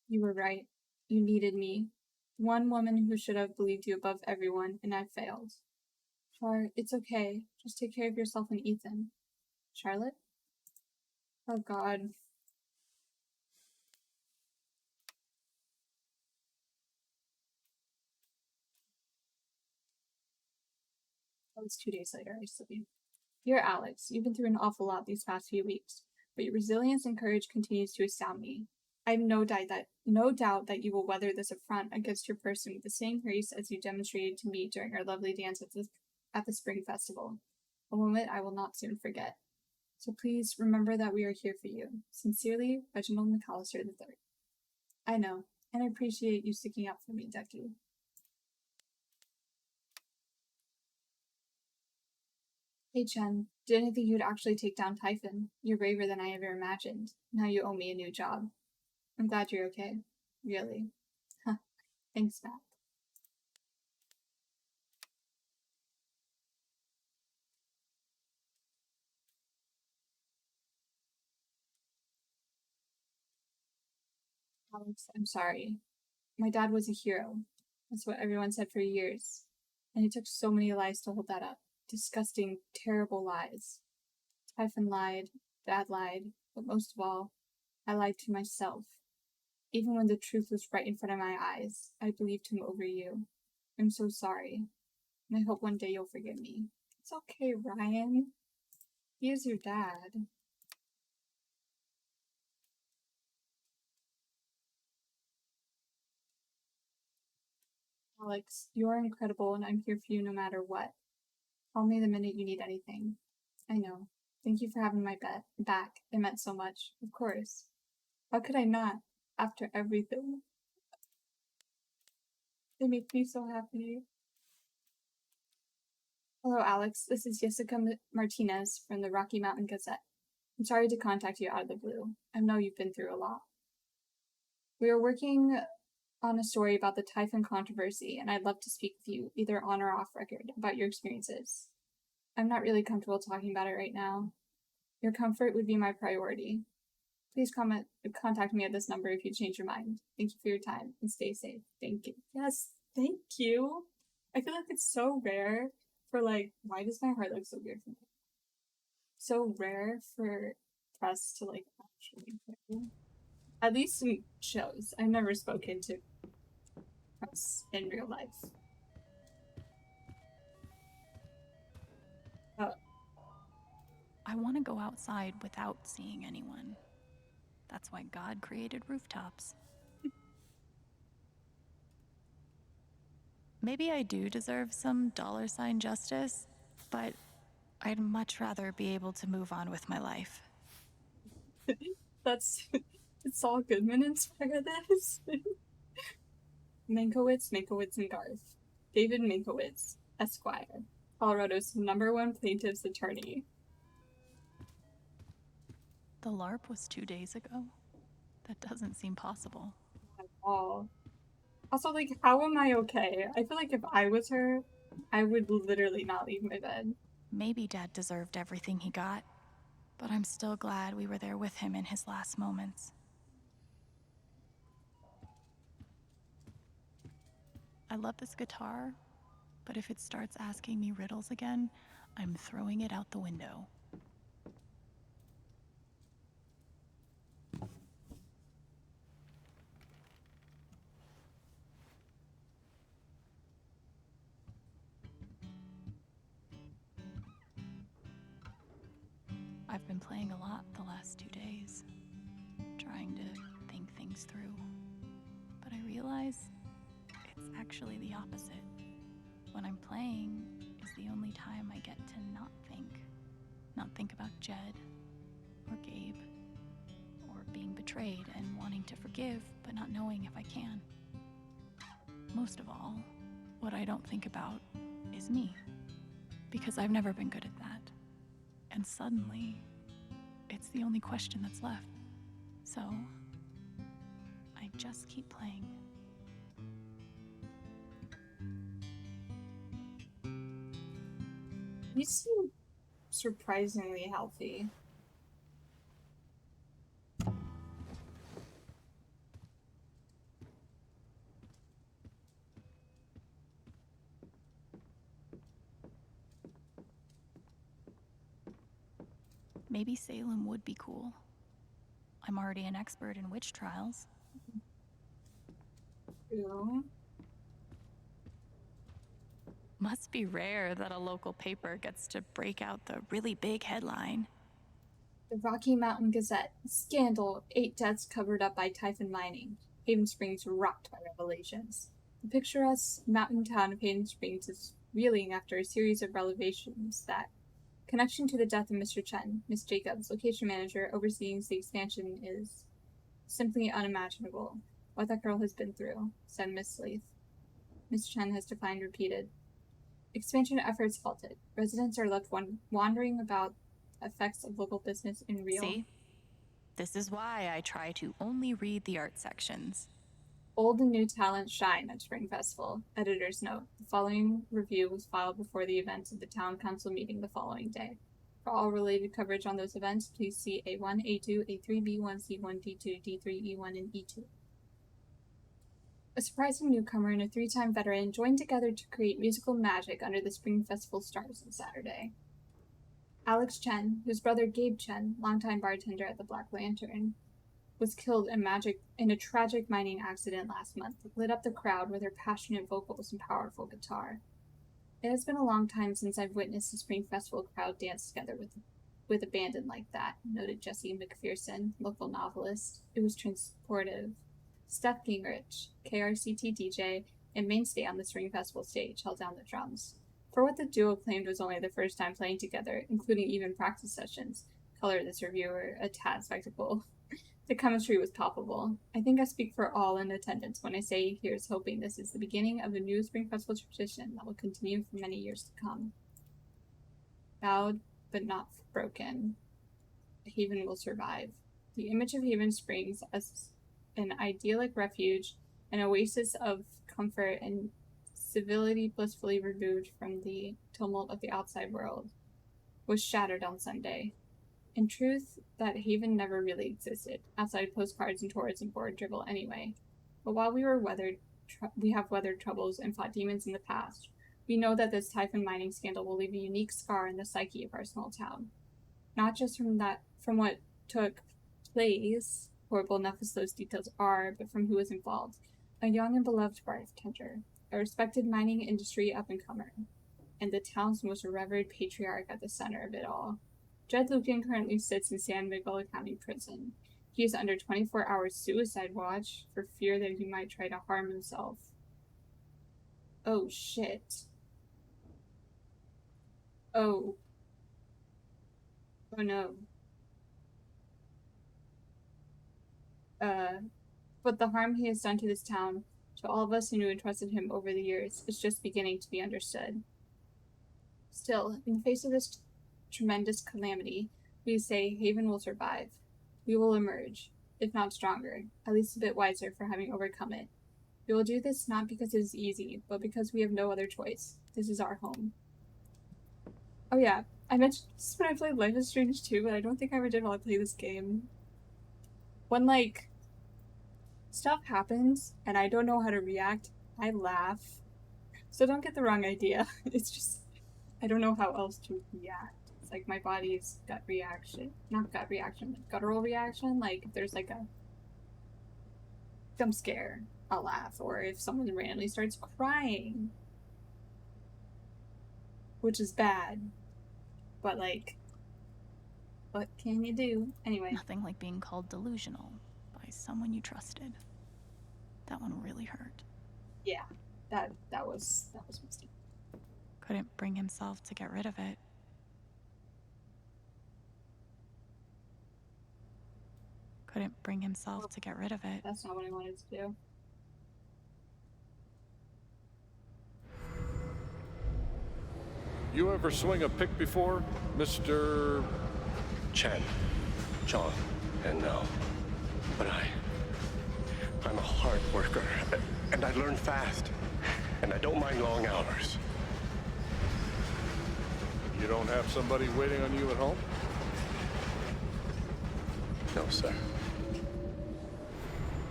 You were right. You needed me. One woman who should have believed you above everyone, and I failed. Char, it's okay. Just take care of yourself and Ethan. Charlotte? Oh god. That was 2 days later, I sleep. Dear Alex, you've been through an awful lot these past few weeks, but your resilience and courage continues to astound me. I have no doubt that you will weather this affront against your person with the same grace as you demonstrated to me during our lovely dance at the Spring Festival. A moment I will not soon forget. So please remember that we are here for you. Sincerely, Reginald McAllister III. I know, and I appreciate you sticking up for me, Deku. Hey Chen, didn't think you'd actually take down Typhon. You're braver than I ever imagined. Now you owe me a new job. I'm glad you're okay. Really. Huh. Thanks, Matt. Alex, I'm sorry. My dad was a hero. That's what everyone said for years. And it took so many lies to hold that up. Disgusting, terrible lies. Typhon lied, Dad lied, but most of all, I lied to myself. Even when the truth was right in front of my eyes, I believed him over you. I'm so sorry, and I hope one day you'll forgive me. It's okay, Ryan. He is your dad. Alex, you are incredible, and I'm here for you no matter what. Call me the minute you need anything. I know. Thank you for having my back. It meant so much. Of course. How could I not? After everything. They make me so happy. Hello, Alex. This is Jessica Martinez from the Rocky Mountain Gazette. I'm sorry to contact you out of the blue. I know you've been through a lot. We are working on a story about the Typhon controversy, and I'd love to speak with you, either on or off record, about your experiences. I'm not really comfortable talking about it right now. Your comfort would be my priority. Please contact me at this number if you change your mind. Thank you for your time, and stay safe. Thank you. Yes, thank you. I feel like it's so rare for, like, why does my heart look so weird for me? So rare for press to, like, actually play. At least in shows. I've never spoken to press in real life. I want to go outside without seeing anyone. That's why God created rooftops. Maybe I do deserve some dollar-sign justice, but I'd much rather be able to move on with my life. That's... It's Saul Goodman inspired this. Mankiewicz, and Garth. David Mankiewicz, Esquire. Colorado's #1 plaintiff's attorney. The LARP was 2 days ago? That doesn't seem possible. At all. Also, like, how am I okay? I feel like if I was her, I would literally not leave my bed. Maybe Dad deserved everything he got, but I'm still glad we were there with him in his last moments. I love this guitar, but if it starts asking me riddles again, I'm throwing it out the window. I've been playing a lot the last 2 days, trying to think things through. But I realize it's actually the opposite. When I'm playing is the only time I get to not think. Not think about Jed, or Gabe, or being betrayed and wanting to forgive, but not knowing if I can. Most of all, what I don't think about is me, because I've never been good at that. And suddenly, it's the only question that's left. So, I just keep playing. You seem surprisingly healthy. Maybe Salem would be cool. I'm already an expert in witch trials. True. Must be rare that a local paper gets to break out the really big headline. The Rocky Mountain Gazette. Scandal. 8 deaths covered up by Typhon Mining. Haven Springs rocked by revelations. The picturesque mountain town of Haven Springs is reeling after a series of revelations that connection to the death of Mr. Chen, Miss Jacobs, location manager overseeing the expansion, is simply unimaginable. What that girl has been through, said Miss Leith. Miss Chen has defined repeated. Expansion efforts halted. Residents are left wandering about effects of local business in real. See? This is why I try to only read the art sections. Old and new talent shine at Spring Festival. Editor's note. The following review was filed before the events of the town council meeting the following day. For all related coverage on those events, please see A1, A2, A3, B1, C1, D2, D3, E1, and E2. A surprising newcomer and a 3-time veteran joined together to create musical magic under the Spring Festival stars on Saturday. Alex Chen, whose brother Gabe Chen, longtime bartender at the Black Lantern, was killed in a tragic mining accident last month, lit up the crowd with her passionate vocals and powerful guitar. It has been a long time since I've witnessed a Spring Festival crowd dance together with abandon like that, noted Jesse McPherson, local novelist. It was transportive. Steph Gingrich, KRCT DJ, and mainstay on the Spring Festival stage, held down the drums. For what the duo claimed was only their first time playing together, including even practice sessions, colored this reviewer a tad spectacle. The chemistry was palpable. I think I speak for all in attendance when I say here's hoping this is the beginning of a new Spring Festival tradition that will continue for many years to come. Bowed, but not broken. Haven will survive. The image of Haven Springs as an idyllic refuge, an oasis of comfort and civility blissfully removed from the tumult of the outside world, was shattered on Sunday. In truth, that Haven never really existed, outside postcards and tourism board dribble anyway. But while we have weathered troubles and fought demons in the past, we know that this Typhon Mining scandal will leave a unique scar in the psyche of our small town. Not just from what took place, horrible enough as those details are, but from who was involved. A young and beloved bartender, a respected mining industry up-and-comer, and the town's most revered patriarch at the center of it all. Jed Lucan currently sits in San Miguel County Prison. He is under 24-hour suicide watch for fear that he might try to harm himself. Oh, shit. Oh. Oh, no. But the harm he has done to this town, to all of us who knew and trusted him over the years, is just beginning to be understood. Still, in the face of this tremendous calamity, we say Haven will survive. We will emerge, if not stronger, at least a bit wiser for having overcome it. We will do this not because it is easy, but because we have no other choice. This is our home. Oh yeah, I mentioned this when I played Life is Strange 2, but I don't think I ever did while I played this game. When, like, stuff happens and I don't know how to react, I laugh. So don't get the wrong idea. It's just, I don't know how else to react. It's like my body's gut reaction. Not gut reaction, like guttural reaction. Like if there's like a jump scare, I'll laugh. Or if someone randomly starts crying. Which is bad. But like, What can you do? Anyway. Nothing like being called delusional by someone you trusted. That one really hurt. Yeah, that was misty. Couldn't bring himself to get rid of it. Couldn't bring himself to get rid of it. That's not what I wanted to do. You ever swing a pick before, Mr. Chen, John, and now. But I'm a hard worker, and I learn fast, and I don't mind long hours. You don't have somebody waiting on you at home? No, sir.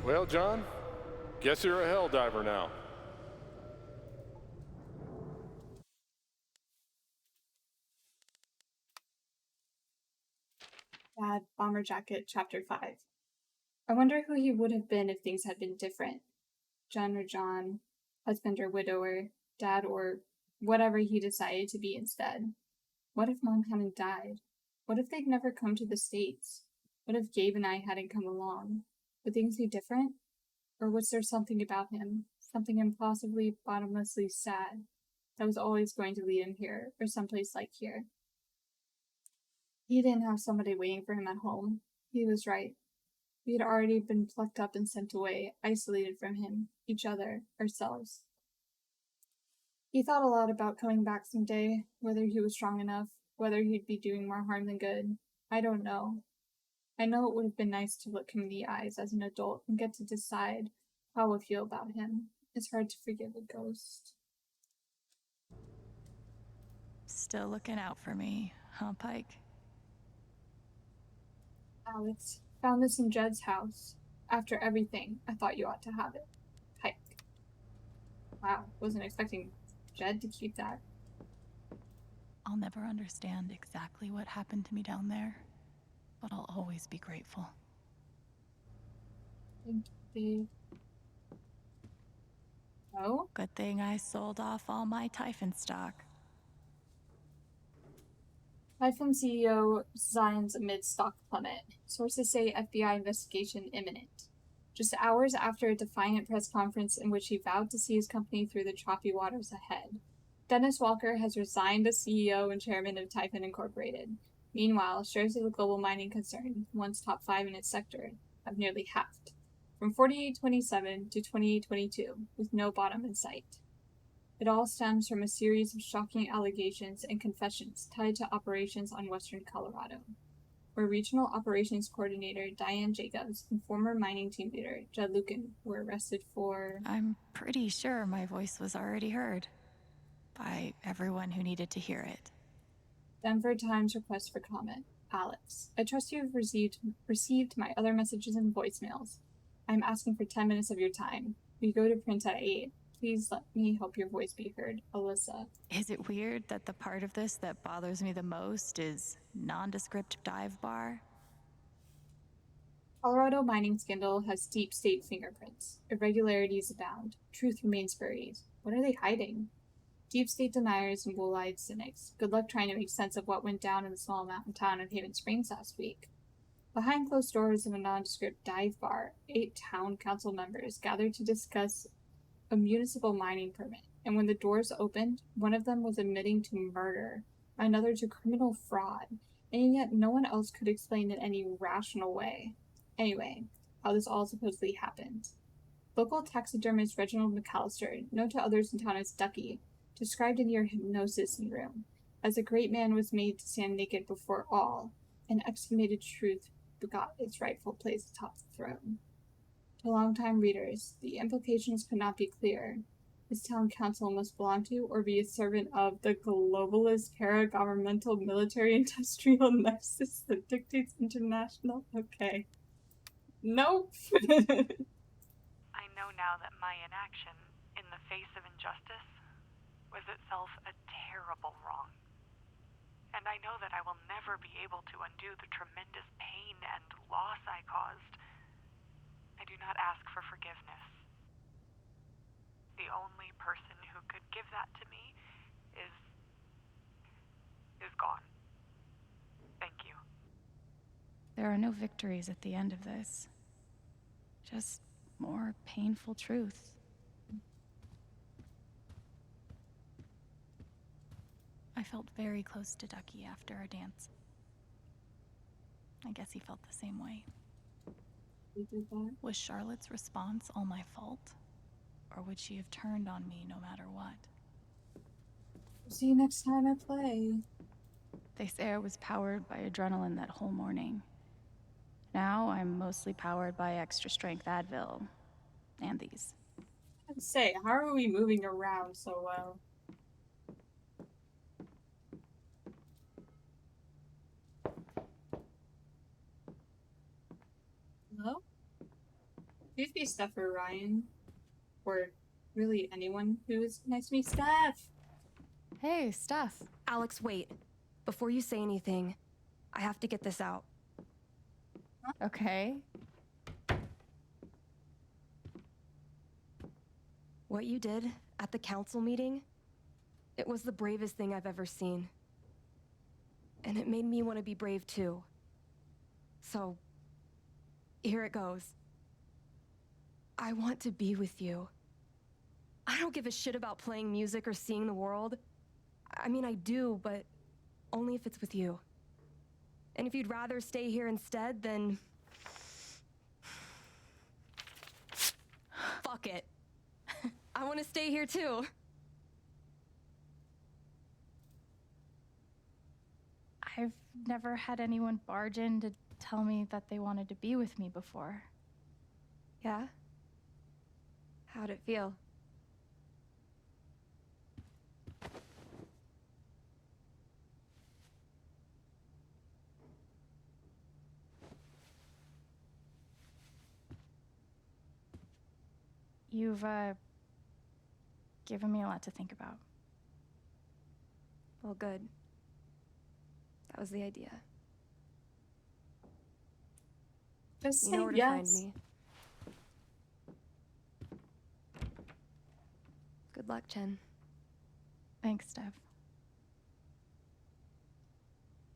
Well, John, guess you're a hell diver now. Bad Bomber Jacket, Chapter 5. I wonder who he would have been if things had been different. Jen or John, husband or widower, dad or whatever he decided to be instead. What if Mom hadn't died? What if they'd never come to the States? What if Gabe and I hadn't come along? Would things be different? Or was there something about him, something impossibly, bottomlessly sad, that was always going to lead him here, or someplace like here? He didn't have somebody waiting for him at home. He was right. We had already been plucked up and sent away, isolated from him, each other, ourselves. He thought a lot about coming back someday, whether he was strong enough, whether he'd be doing more harm than good. I don't know. I know it would have been nice to look him in the eyes as an adult and get to decide how I feel about him. It's hard to forgive a ghost. Still looking out for me, huh, Pike? Alex, found this in Jed's house. After everything, I thought you ought to have it. Pike. Wow, wasn't expecting Jed to keep that. I'll never understand exactly what happened to me down there, but I'll always be grateful. Thank you. Oh? Good thing I sold off all my Typhon stock. Typhon CEO resigns amid stock plummet. Sources say FBI investigation imminent. Just hours after a defiant press conference in which he vowed to see his company through the choppy waters ahead, Dennis Walker has resigned as CEO and chairman of Typhon Incorporated. Meanwhile, shares of the global mining concern, once top 5 in its sector, have nearly halved, from 48.27 to 28.22, with no bottom in sight. It all stems from a series of shocking allegations and confessions tied to operations on Western Colorado, where Regional Operations Coordinator Diane Jacobs and former mining team leader Jed Lucan were arrested for... I'm pretty sure my voice was already heard by everyone who needed to hear it. Denver Times request for comment. Alex, I trust you have received my other messages and voicemails. I'm asking for 10 minutes of your time. We go to print at 8. Please let me help your voice be heard. Alyssa. Is it weird that the part of this that bothers me the most is nondescript dive bar? Colorado mining scandal has deep state fingerprints. Irregularities abound. Truth remains buried. What are they hiding? Deep state deniers and bull-eyed cynics. Good luck trying to make sense of what went down in the small mountain town of Haven Springs last week. Behind closed doors of a nondescript dive bar, 8 town council members gathered to discuss a municipal mining permit, and when the doors opened, one of them was admitting to murder, another to criminal fraud, and yet no one else could explain it any rational way. Anyway, how this all supposedly happened. Local taxidermist Reginald McAllister, known to others in town as Ducky, described a near hypnosis syndrome, as a great man was made to stand naked before all, and exhumated truth begot its rightful place atop the throne. To longtime readers, the implications could not be clearer. This town council must belong to or be a servant of the globalist para-governmental military-industrial nexus that dictates international... Okay. Nope. I know now that my inaction, in the face of injustice, was itself a terrible wrong. And I know that I will never be able to undo the tremendous pain and loss I caused. I do not ask for forgiveness. The only person who could give that to me is gone. Thank you. There are no victories at the end of this. Just more painful truth. I felt very close to Ducky after our dance. I guess he felt the same way. Was Charlotte's response all my fault? Or would she have turned on me no matter what? See you next time I play. They say I was powered by adrenaline that whole morning. Now I'm mostly powered by extra strength Advil. And these. I'd say, how are we moving around so well? Hello? Please be Steph or Ryan. Or really anyone who is nice to me. Steph! Hey, Steph. Alex, wait. Before you say anything, I have to get this out. Okay. What you did at the council meeting, it was the bravest thing I've ever seen. And it made me want to be brave too. So, here it goes. I want to be with you. I don't give a shit about playing music or seeing the world. I mean, I do, but only if it's with you. And if you'd rather stay here instead, then... fuck it. I want to stay here too. I've never had anyone barge in to tell me that they wanted to be with me before. Yeah? How'd it feel? You've, given me a lot to think about. Well, good. That was the idea. Just You say know where to yes. find me. Good luck, Chen. Thanks, Steph.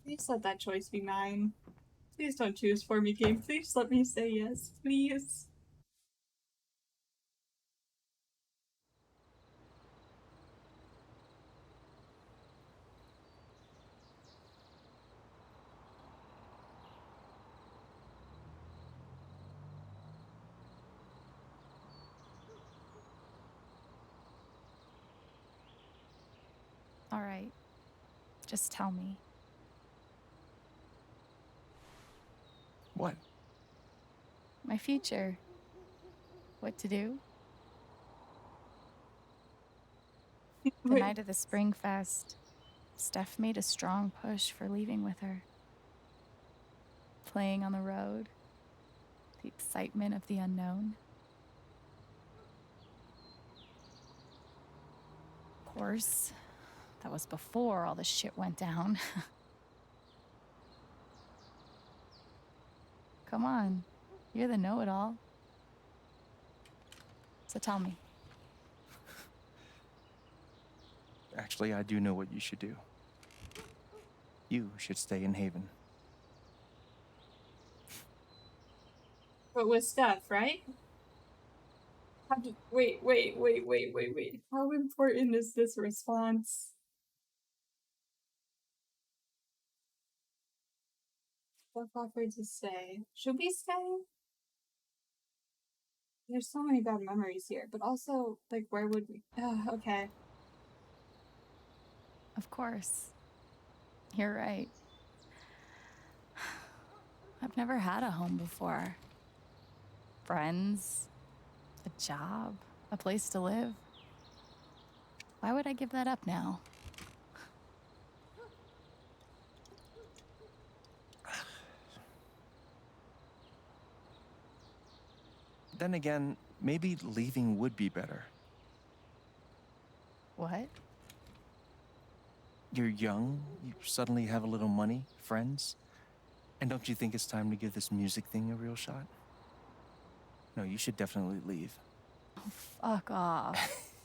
Please let that choice be mine. Please don't choose for me, game. Please let me say yes, please. All right. Just tell me. What? My future. What to do? The Wait. night of the Spring Fest, Steph made a strong push for leaving with her. Playing on the road. The excitement of the unknown. Of course, that was before all the shit went down. Come on, you're the know-it-all. So tell me. Actually, I do know what you should do. You should stay in Haven. But with Steph, right? Wait. How important is this response? Steph offered to stay. Should we stay? There's so many bad memories here, but also, like, where would we? Okay. Of course. You're right. I've never had a home before. Friends, a job, a place to live. Why would I give that up now? Then again, maybe leaving would be better. What? You're young, you suddenly have a little money, friends. And don't you think it's time to give this music thing a real shot? No, you should definitely leave. Oh, fuck off.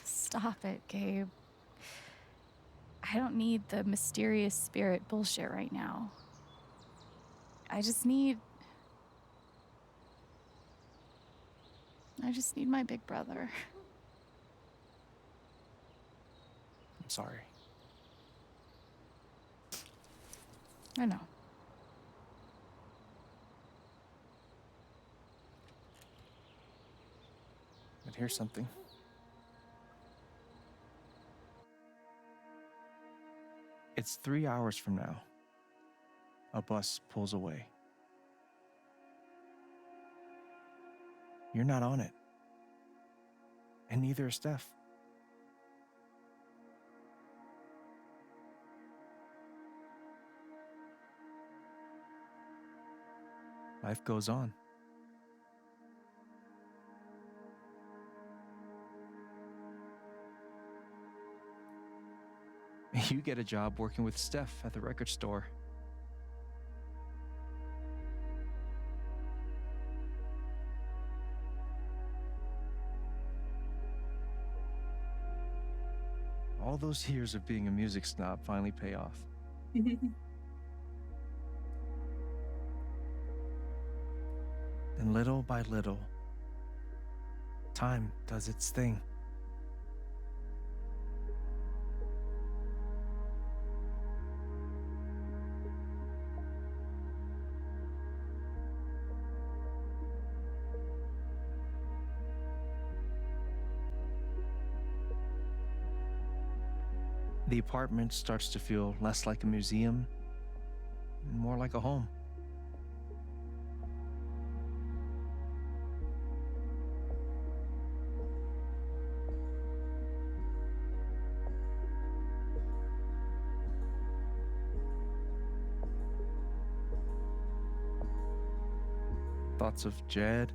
Stop it, Gabe. I don't need the mysterious spirit bullshit right now. I just need my big brother. I'm sorry. I know. But here's something. It's 3 hours from now. A bus pulls away. You're not on it. And neither is Steph. Life goes on. You get a job working with Steph at the record store. All those years of being a music snob finally pay off. And little by little, time does its thing. The apartment starts to feel less like a museum and more like a home. Thoughts of Jed,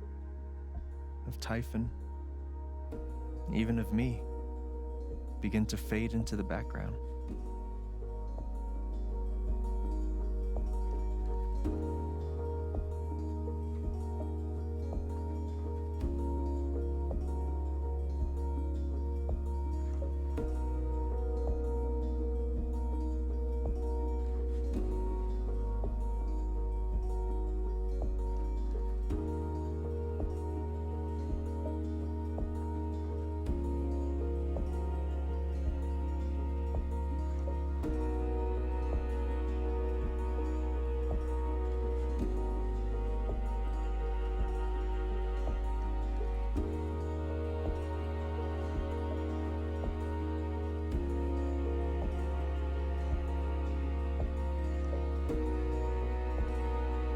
of Typhon, even of me, begin to fade into the background.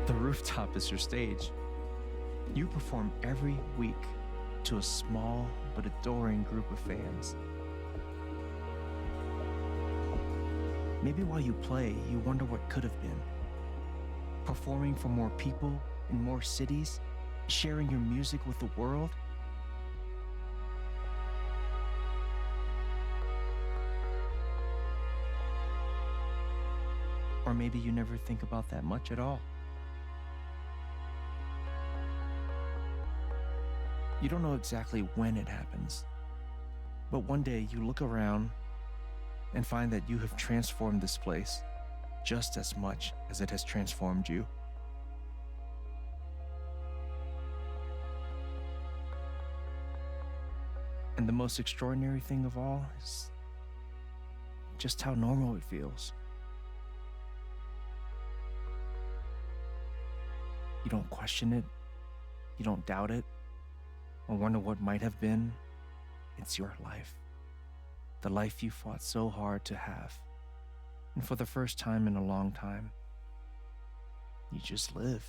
The rooftop is your stage. You perform every week to a small but adoring group of fans. Maybe while you play, you wonder what could have been. Performing for more people in more cities, sharing your music with the world. Or maybe you never think about that much at all. You don't know exactly when it happens, but one day you look around and find that you have transformed this place just as much as it has transformed you. And the most extraordinary thing of all is just how normal it feels. You don't question it, you don't doubt it, or wonder what might have been. It's your life. The life you fought so hard to have. And for the first time in a long time, you just live.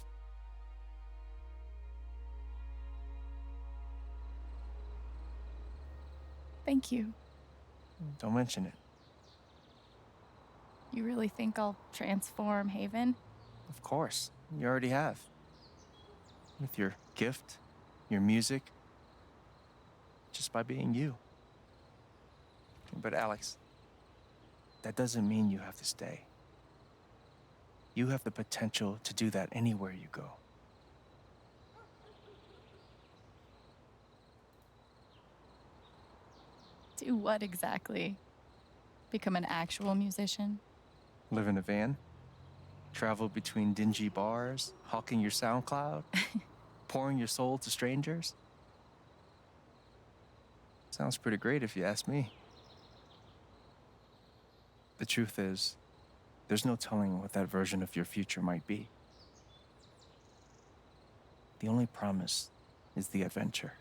Thank you. Don't mention it. You really think I'll transform Haven? Of course, you already have. With your gift, your music, just by being you. But Alex, that doesn't mean you have to stay. You have the potential to do that anywhere you go. Do what exactly? Become an actual musician? Live in a van, Travel between dingy bars, hawking your SoundCloud, pouring your soul to strangers? Sounds pretty great if you ask me. The truth is, there's no telling what that version of your future might be. The only promise is the adventure.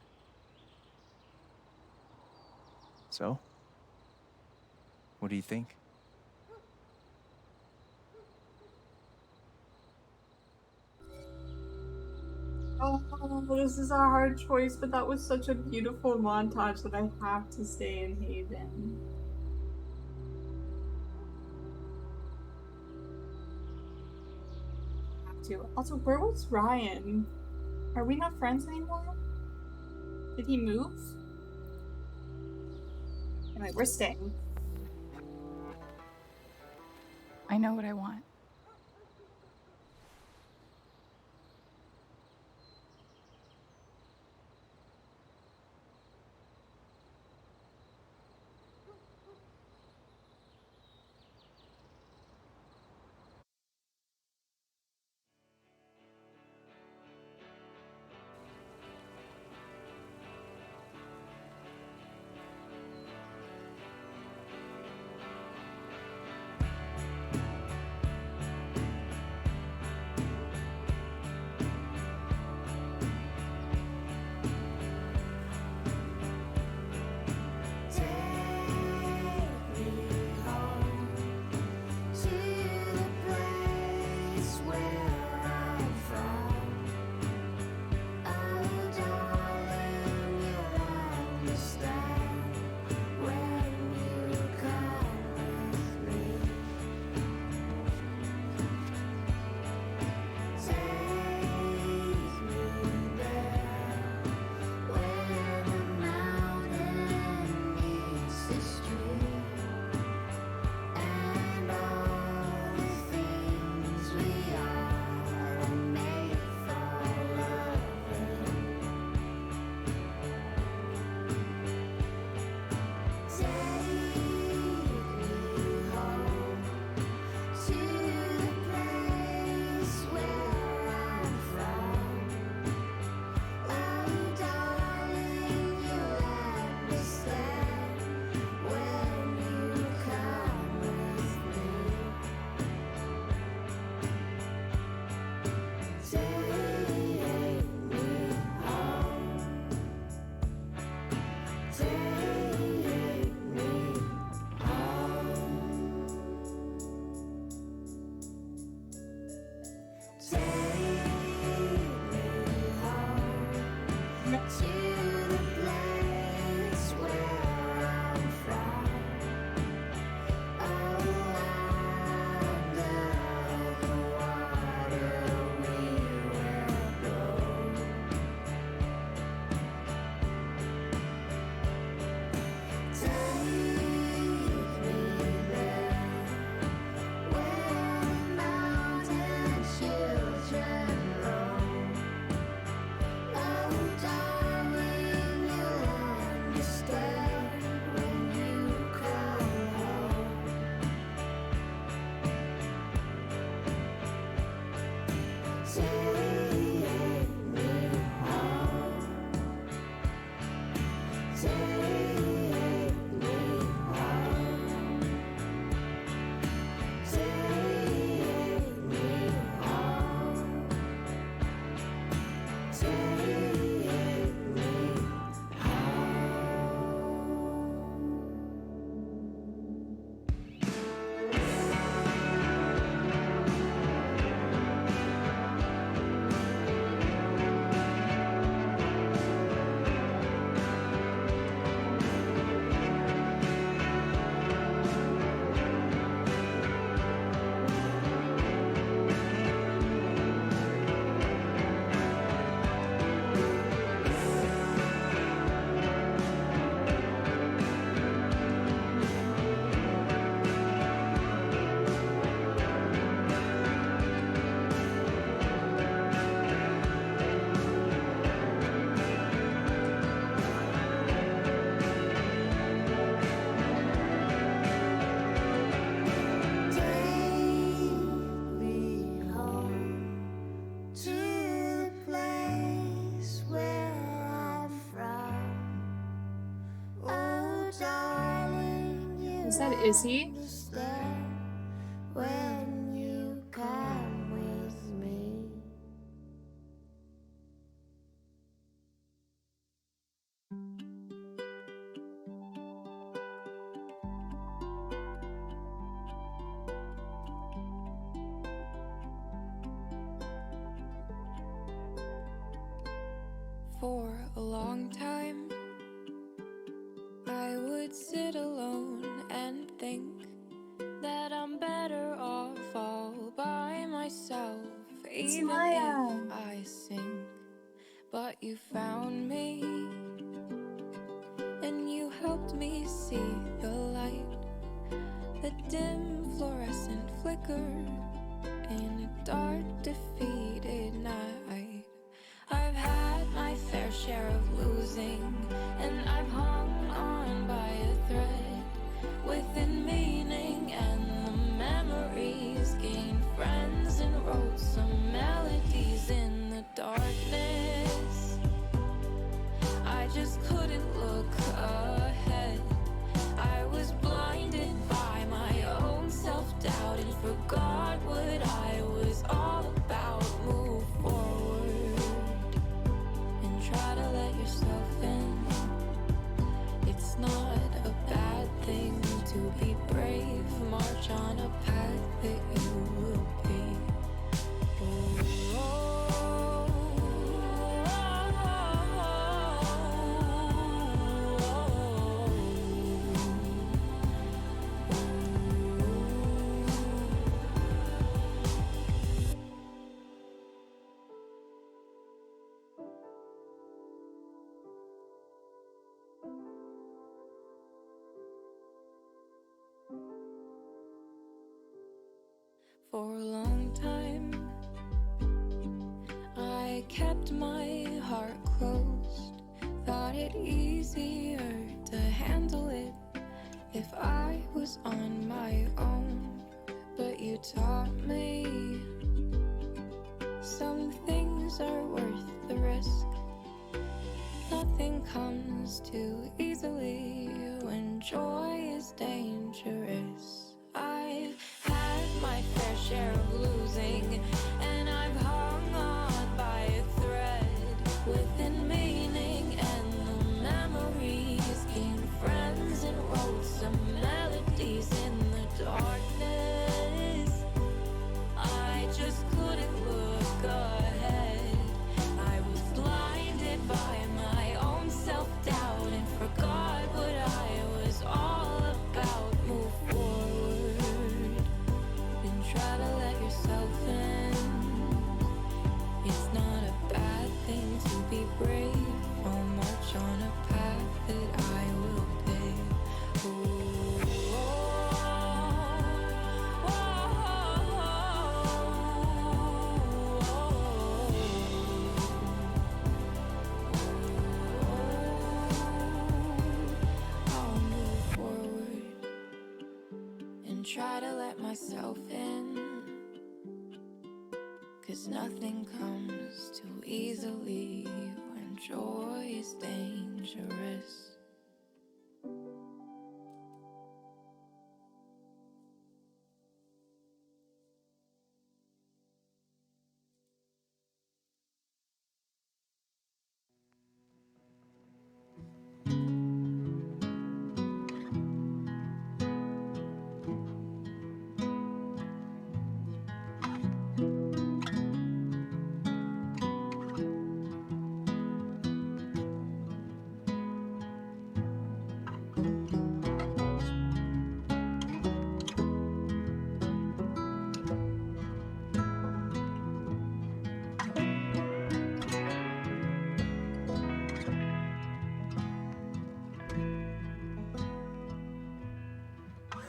So, what do you think? Oh, this is a hard choice, but that was such a beautiful montage that I have to stay in Haven. I have to. Also, where was Ryan? Are we not friends anymore? Did he move? Anyway, we're staying. I know what I want. Is that Izzy? When you come with me. For a long time, I would sit alone and think that I'm better off all by myself, even Maya. if I sink. But you found me, and you helped me see the light, the dim fluorescent flicker in a dark, defeated night. I've had my fair share of losing, and I've hung on by a thread within meaning, and the memories gained friends and wrote some melodies in the darkness. I just couldn't look ahead. I was blinded by my own self-doubt and forgot what I was all about. Move forward and try to let yourself in. It's not a bad thing to be brave. March on a path that you will be. For a long time, I kept my heart closed. Thought it easier to handle it if I was on my own. But you taught me some things are worth the risk. Nothing comes too easily when joy is dangerous. I've had my fair share of losing, and I've hung on by a thread within meaning, and the memories gained friends and wrote some melodies in the darkness. I just couldn't look ahead. I was blinded by my own self-doubt and forgot what I was all about. Move forward and try to let yourself in. It's not a bad thing to be brave. I'll march on a path that I will pave. I'll move forward and try to let myself in. 'Cause nothing comes too easily when joy is dangerous.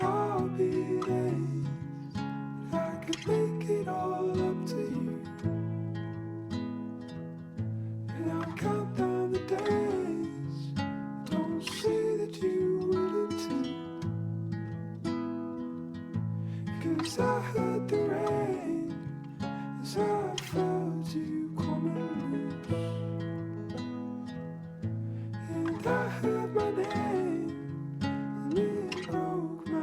I'll be late. I could make it all up to you. And I'll count down the days. Don't say that you wouldn't too. 'Cause I heard the rain as I felt you coming loose. And I heard my name and it broke my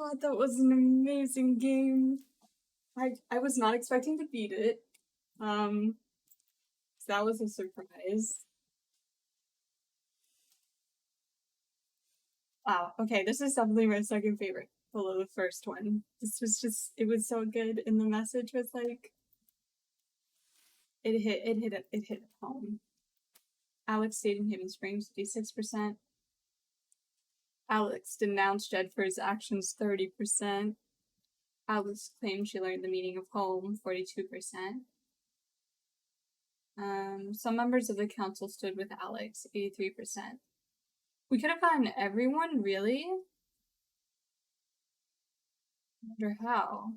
God, that was an amazing game. I was not expecting to beat it. So that was a surprise. Wow, okay, this is definitely my second favorite, below the first one. This was just, it was so good, and the message was like, it hit home. Alex stayed in Haven Springs, 56%. Alex denounced Jed for his actions, 30%. Alex claimed she learned the meaning of home, 42%. Some members of the council stood with Alex, 83%. We could have gotten everyone, really? I wonder how.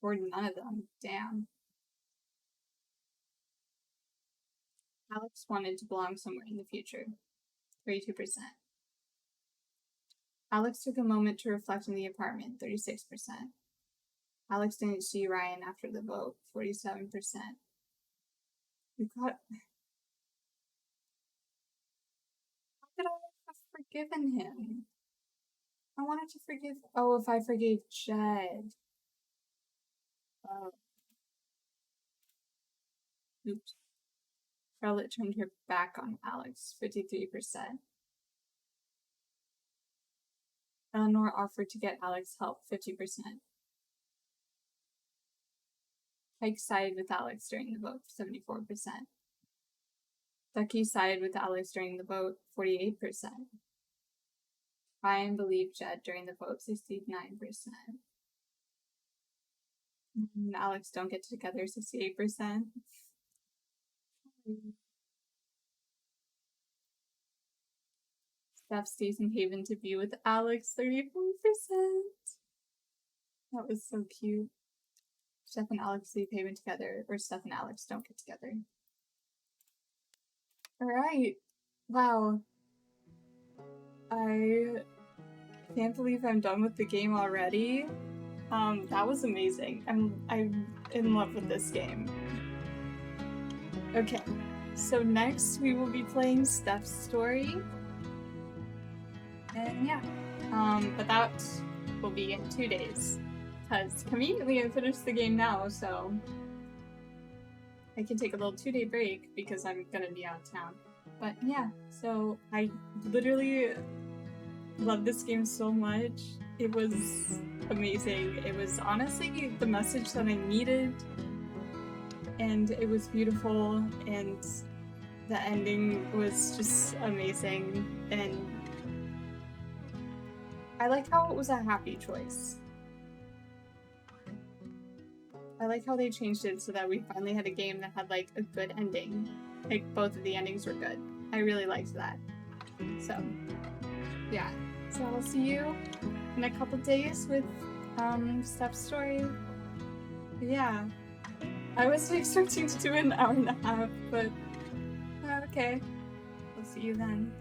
Or none of them. Damn. Alex wanted to belong somewhere in the future. 32%. Alex took a moment to reflect in the apartment. 36%. Alex didn't see Ryan after the vote. 47%. We got... How could I have forgiven him? I wanted to forgive... Oh, if I forgave Jed. Oh. Oops. Charlotte turned her back on Alex, 53%. Eleanor offered to get Alex help, 50%. Pike sided with Alex during the vote, 74%. Ducky sided with Alex during the vote, 48%. Ryan believed Jed during the vote, 69%. And Alex don't get together, 68%. Steph stays in Haven to be with Alex, 34%. That was so cute. Steph and Alex leave Haven together, or Steph and Alex don't get together. Alright. Wow. I can't believe I'm done with the game already. That was amazing. I'm in love with this game. Okay, so next we will be playing Steph's story. And yeah, but that will be in 2 days. Because conveniently I finished the game now, so I can take a little 2-day break because I'm gonna be out of town. But yeah, so I literally love this game so much. It was amazing. It was honestly the message that I needed. And it was beautiful, and the ending was just amazing, and I like how it was a happy choice. I like how they changed it so that we finally had a game that had like a good ending. Like both of the endings were good. I really liked that. So yeah. So I'll see you in a couple days with Steph's story. But yeah. I wasn't expecting to do an hour and a half, but okay. We'll see you then.